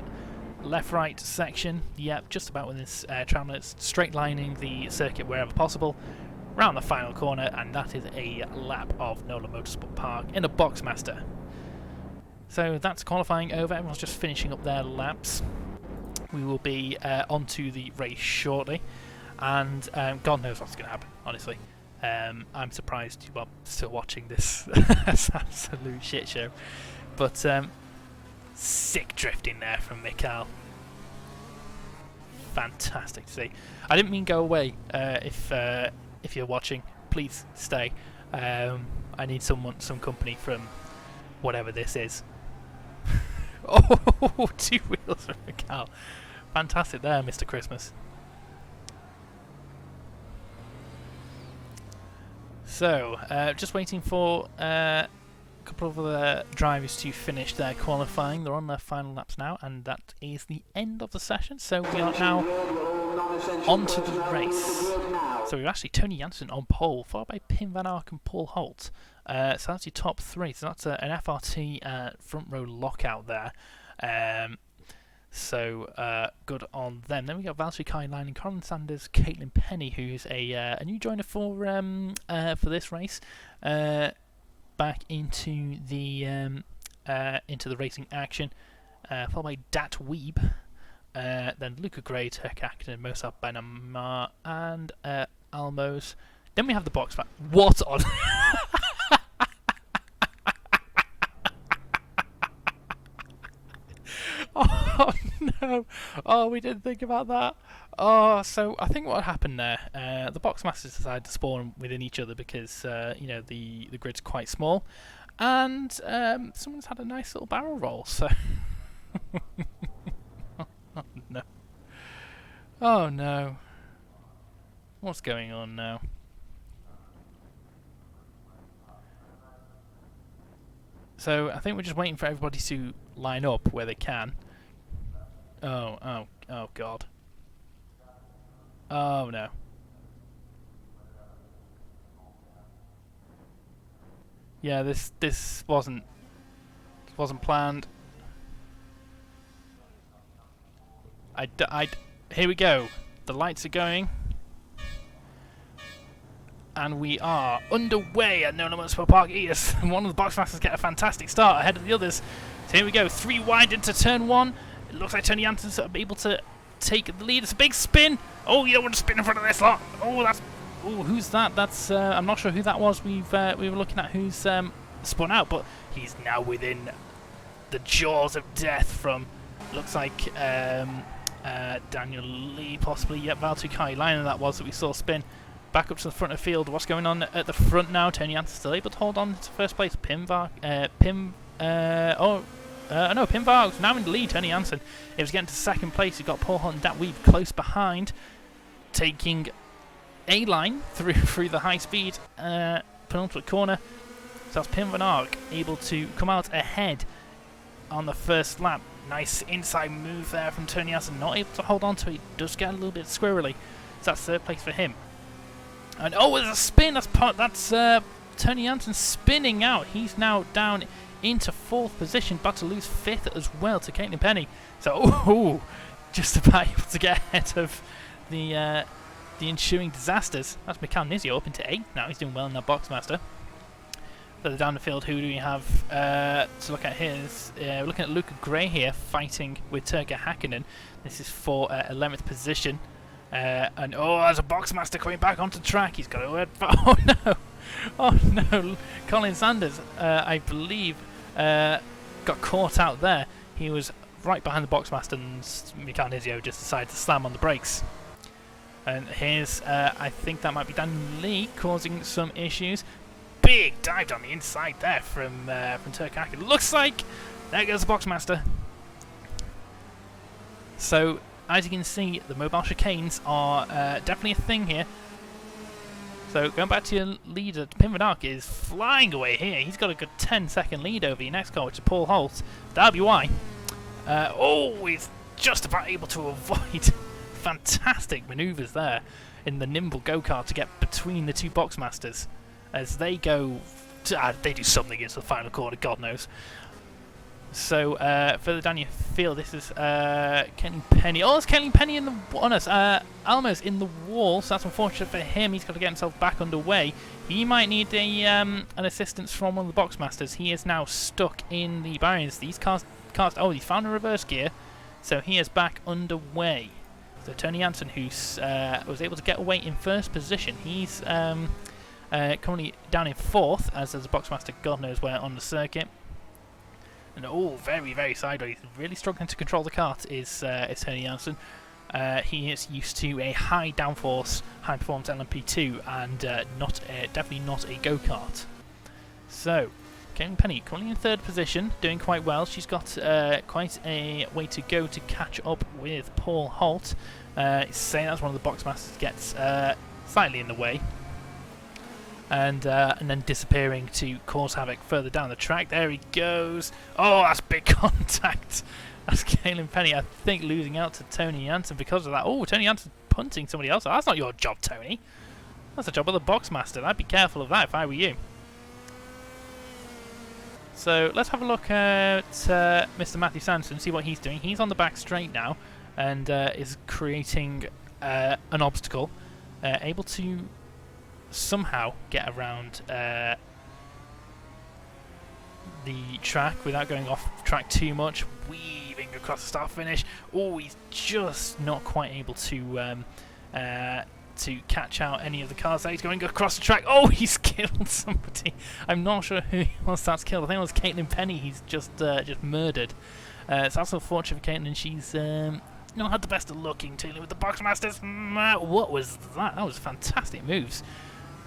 left-right section. Yep, just about within tram limits, straight lining the circuit wherever possible. Round the final corner, and that is a lap of NOLA Motorsport Park in a Boxmaster. So that's qualifying over. Everyone's just finishing up their laps. We will be onto the race shortly, and God knows what's going to happen, honestly. I'm surprised you are still watching this absolute shit show. But sick drifting there from Mikhail. Fantastic to see. I didn't mean go away. If you're watching, please stay. I need some company from whatever this is. Oh, 2 wheels from Mikhail. Fantastic there, Mr. Christmas. So, just waiting for a couple of other drivers to finish their qualifying. They're on their final laps now, and that is the end of the session. So we are now on to the race. So we've actually Tony Jansen on pole, followed by Pim Van Ark and Paul Holt. So that's your top three. So that's an FRT front row lockout there. So good on them. Then we got Valtteri Kailainen, Colin Sanders, Caitlin Penny, who's a new joiner for this race. Back into the racing action, followed by Dat Weeb, then Luca Gray, Turk Acton, Mosar Benamar, and Almos. Then we have the box back. What on? Oh no! Oh, we didn't think about that. Oh, so I think what happened there, the Boxmasters decided to spawn within each other because you know, the grid's quite small, and someone's had a nice little barrel roll. So oh no! Oh no! What's going on now? So I think we're just waiting for everybody to line up where they can. Oh God. Oh no. Yeah, this wasn't planned. Here we go. The lights are going. And we are underway at NOLA Motorsport Park East. One of the Boxmasters get a fantastic start ahead of the others. So here we go, 3 wide into turn 1. It looks like Tony Jansen's able to take the lead. It's a big spin. Oh, you don't want to spin in front of this lot. Oh, that's oh, who's that? That's I'm not sure who that was. We were looking at who's spun out, but he's now within the jaws of death from looks like Daniel Lee, possibly. Yep, Valtu Liner that was that we saw spin back up to the front of the field. What's going on at the front now? Tony Jansen still able to hold on to first place. Pinvar's now in the lead. Tony Jansen, it was getting to second place. You've got Paul Hunt and Dat Weave close behind, taking a line through the high speed penultimate corner. So that's Pim Van Ark able to come out ahead on the first lap. Nice inside move there from Tony Jansen, not able to hold on to it. Does get a little bit squirrely. So that's third place for him. And oh, there's a spin. That's Tony Jansen spinning out. He's now down into fourth position, but to lose fifth as well to Caitlin Penny. So just about able to get ahead of the ensuing disasters. That's Mikhail Nizio up into eighth now. He's doing well in that Boxmaster. Further down the field, who do we have to look at here? We're looking at Luca Gray here fighting with Turka Hakkinen. This is for 11th position. And there's a Boxmaster coming back onto track. He's got a oh no! Colin Sanders, I believe, got caught out there. He was right behind the Boxmaster, and Mikhail Nizio just decided to slam on the brakes. And here's, I think that might be Dan Lee causing some issues. Big dive down the inside there from Turk Hakkinen. Looks like there goes the Boxmaster. So, as you can see, the mobile chicanes are definitely a thing here. So, going back to your leader, Pim Van Ark is flying away here. He's got a good 10-second lead over your next car, which is Paul Holt. That'll be why. He's just about able to avoid fantastic manoeuvres there in the nimble go-kart to get between the two Boxmasters. As they go, they do something into the final corner, God knows. So further down your field, this is Kenny Penny. Oh, it's Kenny Penny on us. Almo's in the wall, so that's unfortunate for him. He's got to get himself back underway. He might need an assistance from one of the Boxmasters. He is now stuck in the barriers. These cars. Oh, he's found a reverse gear, so he is back underway. So Tony Jansen, who was able to get away in first position, he's currently down in fourth, as there's a Boxmaster God knows where on the circuit. And very, very sideways. Really struggling to control the kart is Tony Jansen. He is used to a high downforce, high performance LMP2, and definitely not a go-kart. So, Caitlin Penny currently in third position, doing quite well. She's got quite a way to go to catch up with Paul Holt. Saying that's one of the Boxmasters gets slightly in the way. And then disappearing to cause havoc further down the track. There he goes. Oh, that's big contact. That's Caitlin Penny, I think, losing out to Tony Jansen because of that. Oh, Tony Jansen punting somebody else. That's not your job, Tony. That's the job of the Boxmaster. I'd be careful of that if I were you. So let's have a look at Mr. Matthew Sanderson, see what he's doing. He's on the back straight now and is creating an obstacle, able to somehow get around the track without going off track too much, weaving across the start finish. Oh, he's just not quite able to catch out any of the cars that he's going across the track. Oh, he's killed somebody. I'm not sure who he was that's killed. I think it was Caitlin Penny. He's just murdered. So that's unfortunate for Caitlin. She's not had the best of luck in dealing with the Boxmasters. What was that? That was fantastic moves.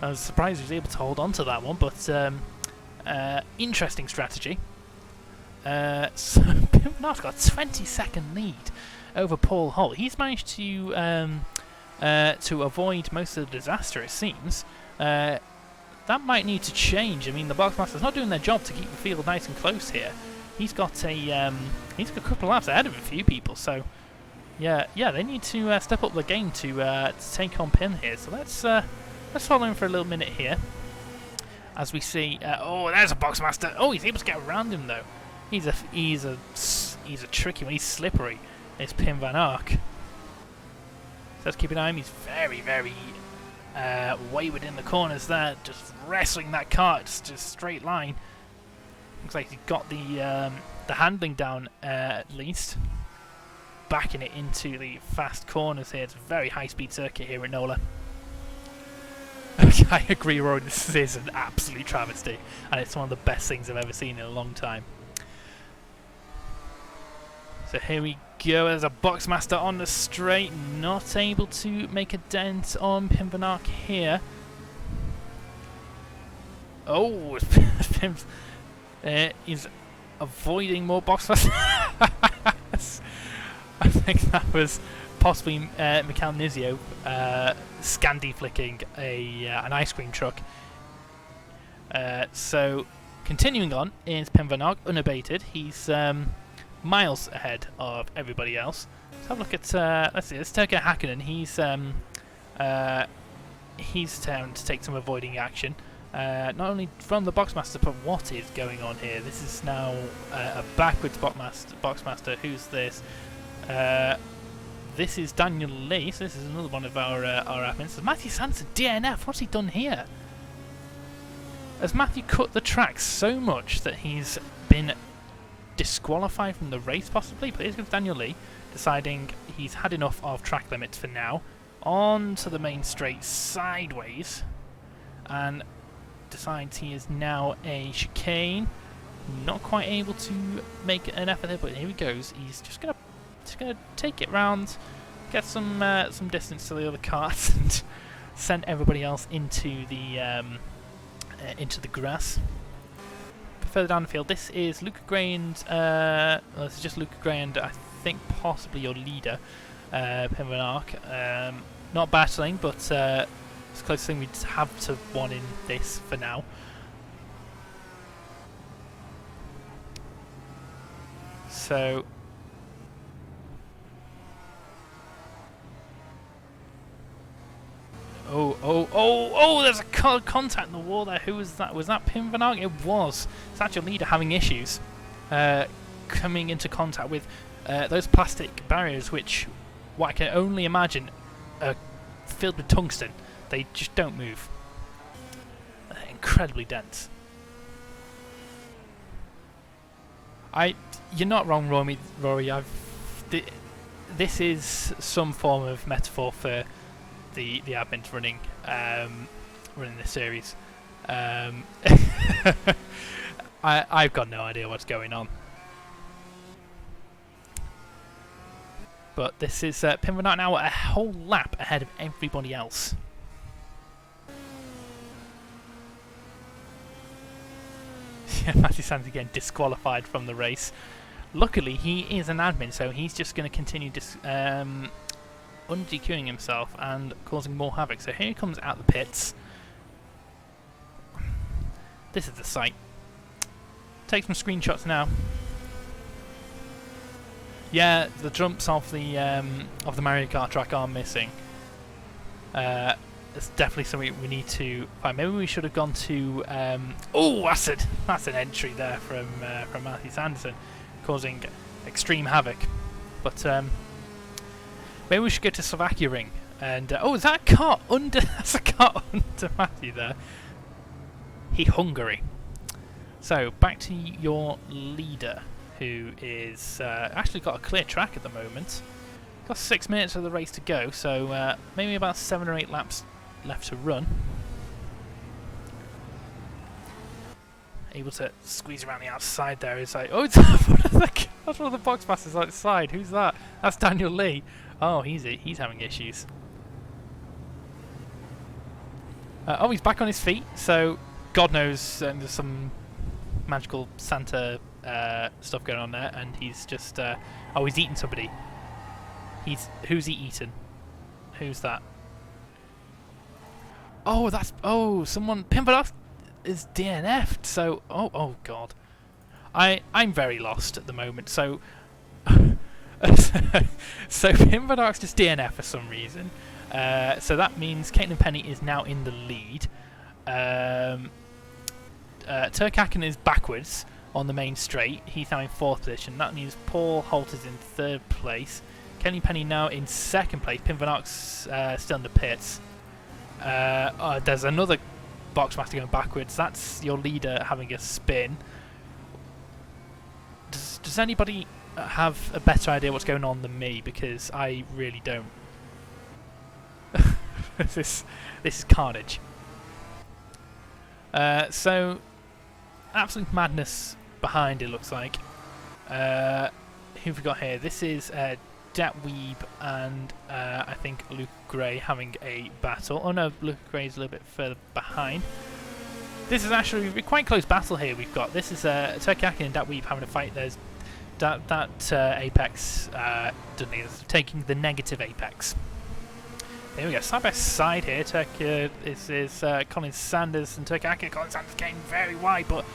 I was surprised he was able to hold on to that one, but interesting strategy. So Pimnar's got a 20-second lead over Paul Holt. He's managed to avoid most of the disaster, it seems. That might need to change. I mean, the Boxmaster's not doing their job to keep the field nice and close here. He's got a couple of laps ahead of a few people, so yeah, they need to step up the game to take on Pim here. So let's follow him for a little minute here, as we see. There's a Boxmaster. Oh, he's able to get around him though. He's a tricky one. He's slippery. It's Pim Van Ark. So let's keep an eye on him. He's very, very wayward in the corners there, just wrestling that car. Just a straight line. Looks like he's got the handling down at least. Backing it into the fast corners here. It's a very high-speed circuit here at NOLA. I agree, Rory. This is an absolute travesty, and it's one of the best things I've ever seen in a long time. So here we go. There's a Boxmaster on the straight, not able to make a dent on Pimvanark here. Oh, Pim's is avoiding more Boxmasters. I think that was possibly Mikhail Nizio Scandi flicking an ice cream truck. So continuing on is Pimvanark, unabated. He's miles ahead of everybody else. Let's have a look at let's see, it's Turka Hakkinen. He's trying to take some avoiding action. Not only from the Boxmaster, but what is going on here? This is now a backwards Boxmaster. Who's this? This is Daniel Lee. So this is another one of our admins. So Matthew Sanson, DNF. What's he done here? Has Matthew cut the track so much that he's been disqualified from the race, possibly? But here's goes Daniel Lee, deciding he's had enough of track limits for now. On to the main straight sideways, and decides he is now a chicane. Not quite able to make an effort there, but here he goes. He's just gonna take it round, get some distance to the other cars, and send everybody else into the grass. Further down the field, this is Luca Gray and this is just Luca Gray and I think possibly your leader, Pimvanark. Not battling, but it's the closest thing we'd have to one in this for now. So oh, there's a contact in the wall there. Who was that? Was that Pimvanark? It was. It's actually your leader having issues coming into contact with those plastic barriers, which, what I can only imagine, are filled with tungsten. They just don't move. They're incredibly dense. You're not wrong, Rory. This is some form of metaphor for the admins running this series. I've got no idea what's going on. But this is Pimvanark now a whole lap ahead of everybody else. Matthew Sands again disqualified from the race. Luckily, he is an admin, so he's just going to continue un-DQing himself and causing more havoc. So here he comes out the pits. This is the sight. Take some screenshots now. Yeah, the jumps of the Mario Kart track are missing. It's definitely something we need to find. Maybe we should have gone to. Oh, that's an entry there from Matthew Sanderson, causing extreme havoc. But maybe we should go to Slovakia Ring. And is that a car under? That's a car under Matthew there. Hungary. So back to your leader, who is actually got a clear track at the moment. Got 6 minutes of the race to go, so maybe about 7 or 8 laps left to run. Able to squeeze around the outside there. It's like, it's that's one of the Boxmasters outside. Who's that? That's Daniel Lee. Oh, he's having issues. He's back on his feet. So God knows there's some magical Santa stuff going on there, and he's just he's eating somebody. Who's he eaten? Who's that? Someone. Pimvanark is DNF'd. So oh God, I'm very lost at the moment. So so Pimvanark's just DNF for some reason. So that means Caitlin Penny is now in the lead. Turkakin is backwards on the main straight. He's now in 4th position. That means Paul Holt is in 3rd place. Caitlin Penny now in 2nd place. Pimvanark's still in the pits. There's another Boxmaster going backwards. That's your leader having a spin. Does anybody have a better idea what's going on than me? Because I really don't. This is carnage. So, absolute madness behind, it looks like. Who have we got here? This is Datweeb and I think Luke Gray having a battle. Oh no, Luke Gray's a little bit further behind. This is actually a quite close battle here we've got. This is Turkaki and Datweeb having a fight. There's that Apex, taking the negative Apex. Here we go, side by side here. This is Colin Sanders and Turkaki. Colin Sanders getting very wide, but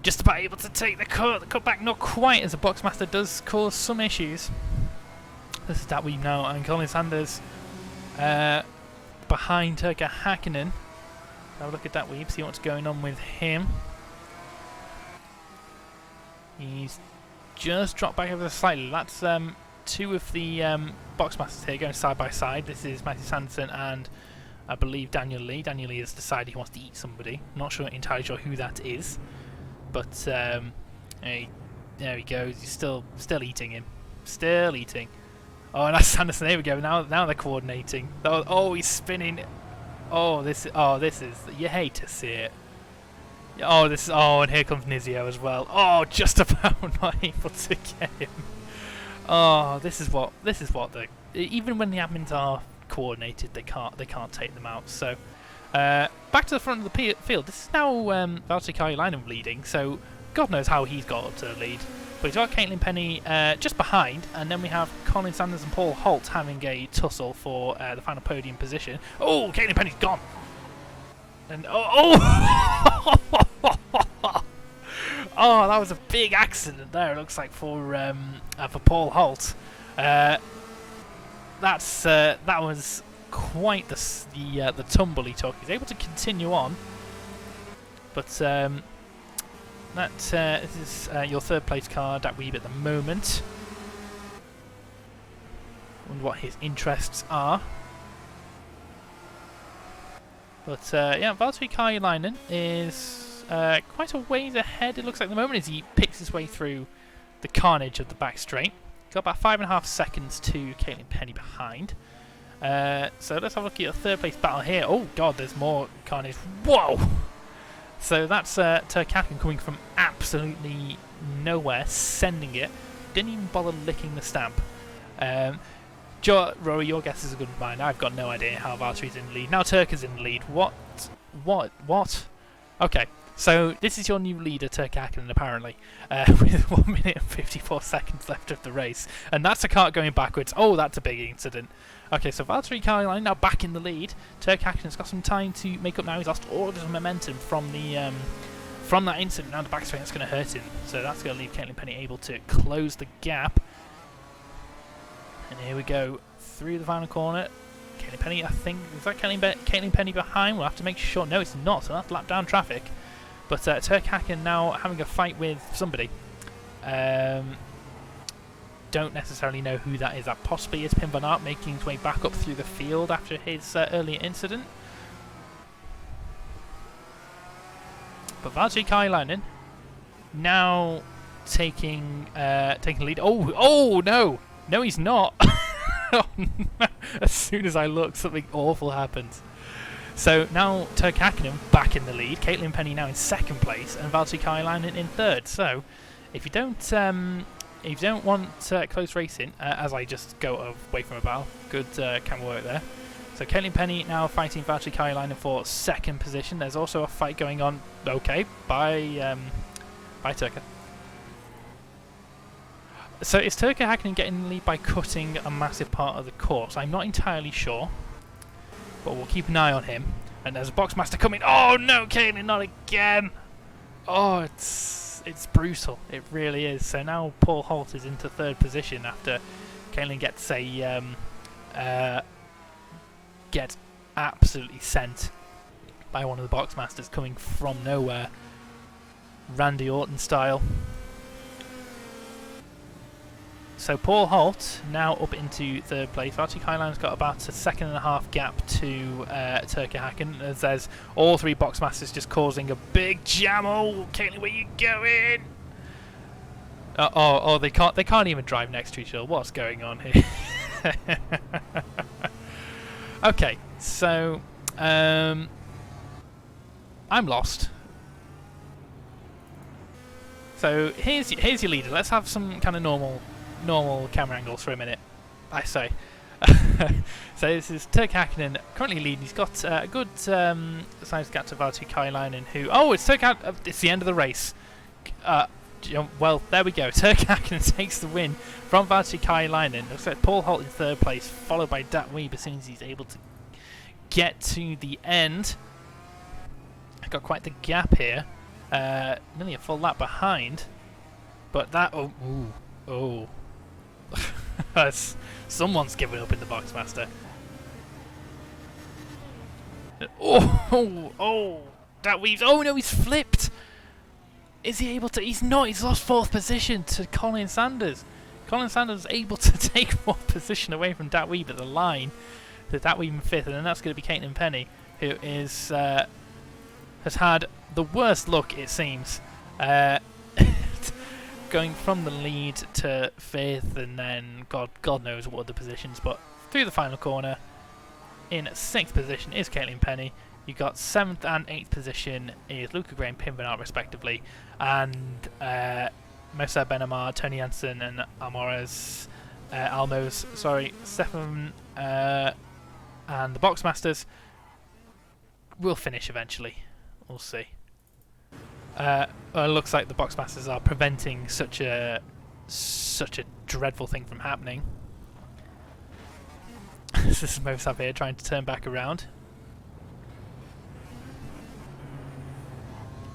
just about able to take the cut. The cutback not quite, as a Boxmaster does cause some issues. This is Datweeb now, and Colin Sanders behind Turka Hakkinen. Have a look at Datweeb, see what's going on with him. He's just dropped back ever slightly. That's two of the Boxmasters here going side by side. This is Matthew Sanderson and I believe Daniel Lee. Daniel Lee has decided he wants to eat somebody. Not entirely sure who that is. But there he goes. He's still eating him. Still eating. Oh, and that's Sanderson. There we go. Now they're coordinating. Oh, he's spinning. Oh, this is. You hate to see it. Oh, and here comes Nizio as well. Oh, just about not able to get him. Oh, this is what even when the admins are coordinated, they can't take them out. So, back to the front of the field. This is now Valtteri Karjalainen leading. So, God knows how he's got up to the lead. But he's got Caitlin Penny just behind, and then we have Colin Sanders and Paul Holt having a tussle for the final podium position. Oh, Caitlin Penny's gone. And oh, that was a big accident there. It looks like for Paul Holt. That was quite the tumble he took. He's able to continue on, but this is your third place car, Datweeb, at the moment. Wonder what his interests are. But yeah, Valtteri Karjalainen is quite a ways ahead, it looks like, at the moment, as he picks his way through the carnage of the back straight. Got about 5.5 seconds to Caitlin Penny behind. So let's have a look at your third place battle here. Oh god, there's more carnage. Whoa! So that's Turkaki coming from absolutely nowhere, sending it. Didn't even bother licking the stamp. Rory, your guess is a good mine. I've got no idea how Valtteri's in the lead. Now Turka's in the lead. What? Okay, so this is your new leader, Turkaki, apparently, with 1 minute and 54 seconds left of the race. And that's a kart going backwards. Oh, that's a big incident. Okay, so Valtteri Karjalainen now back in the lead. Turkaki got some time to make up now. He's lost all of his momentum from that incident. Now the back straight, that's going to hurt him. So that's going to leave Caitlin Penny able to close the gap. And here we go through the final corner. Caitlin Penny, I think, is that Caitlin Penny behind? We'll have to make sure. No, it's not. So that's lap down traffic. But Turkaki now having a fight with somebody. Don't necessarily know who that is. That possibly is Pim Van Aert making his way back up through the field after his earlier incident. But Valtteri Karjalainen now taking the lead. Oh no! No, he's not. Oh, no. As soon as I look, something awful happens. So now Turkaki back in the lead. Caitlin Penny now in second place, and Valtteri Karjalainen in third. So if you don't want close racing, as I just go away from a battle, good camera work there. So Caitlin Penny now fighting Valtteri Karjalainen for second position. There's also a fight going on, okay, by Turka. So is Turka Hakkinen getting the lead by cutting a massive part of the course? I'm not entirely sure, but we'll keep an eye on him. And there's a Boxmaster coming. Oh no, Caitlin, not again! Oh, it's brutal. It really is. So now Paul Holt is into third position after Caitlin gets gets absolutely sent by one of the Boxmasters coming from nowhere. Randy Orton style. So Paul Holt now up into third place. Valtteri Karjalainen's got about a 1.5 second gap to Turka Hakkinen, as there's all three Boxmasters just causing a big jam. Oh, Caitlin, where you going? They can't even drive next to each other. What's going on here? Okay, so I'm lost. So here's your leader. Let's have some kind of normal camera angles for a minute, I say. So this is Turk Hakkinen currently leading. He's got a good size gap to Valtteri Kailainen, who... Oh, it's it's the end of the race. Well, there we go. Turk Hakkinen takes the win from Valtteri Kailainen. Looks like Paul Holt in third place, followed by Dat Weeb as soon as he's able to get to the end. I've got quite the gap here. Nearly a full lap behind. But that... Oh. Someone's given up in the Boxmaster. Oh! Dat Weeb's... Oh no, he's flipped! Is he able to... He's not. He's lost 4th position to Colin Sanders. Colin Sanders is able to take 4th position away from Dat Weeb at the line. So Dat Weeb in 5th, and then that's going to be Caitlin Penny, who is has had the worst luck, it seems. Going from the lead to 5th, and then God knows what other positions. But through the final corner, in 6th position is Caitlin Penny. You got 7th and 8th position is Luca Gray and Pim Van Aert respectively, and Mosa Benamar, Tony Jansen, and Stefan and the Boxmasters will finish eventually. We'll see. It looks like the Boxmasters are preventing such a dreadful thing from happening. This is Mosa here trying to turn back around.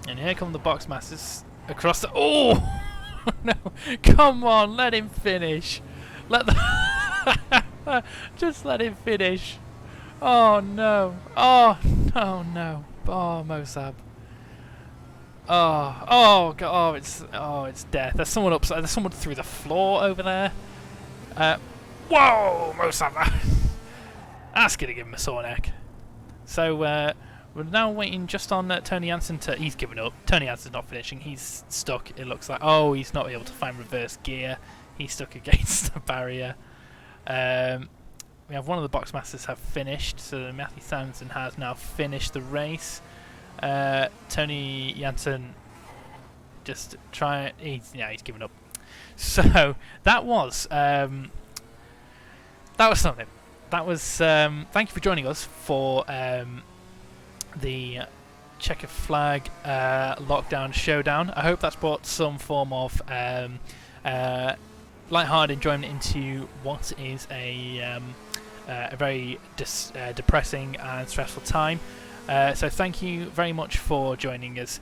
And here come the Boxmasters across the... Oh! No! Come on, let him finish! Just let him finish! Oh no! Oh no! Oh, Mosab. Oh God! It's death. There's someone upside. There's someone through the floor over there. Whoa, Mosab! That's gonna give him a sore neck. So we're now waiting just on Tony Jansen to... He's given up. Tony Jansen's not finishing. He's stuck, it looks like. Oh, he's not able to find reverse gear. He's stuck against the barrier. We have one of the Boxmasters have finished. So Matthew Sanderson has now finished the race. Tony Jansen just trying... He's given up. So that was something. That was... thank you for joining us for... the Checkered Flag Lockdown Showdown. I hope that's brought some form of light-hearted enjoyment into what is a very depressing and stressful time. So thank you very much for joining us.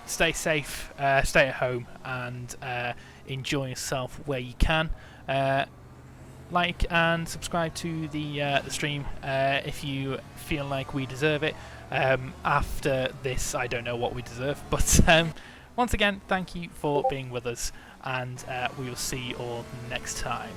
Stay safe, stay at home, and enjoy yourself where you can. Like and subscribe to the stream if you feel like we deserve it. After this, I don't know what we deserve, but once again, thank you for being with us, and we will see you all next time.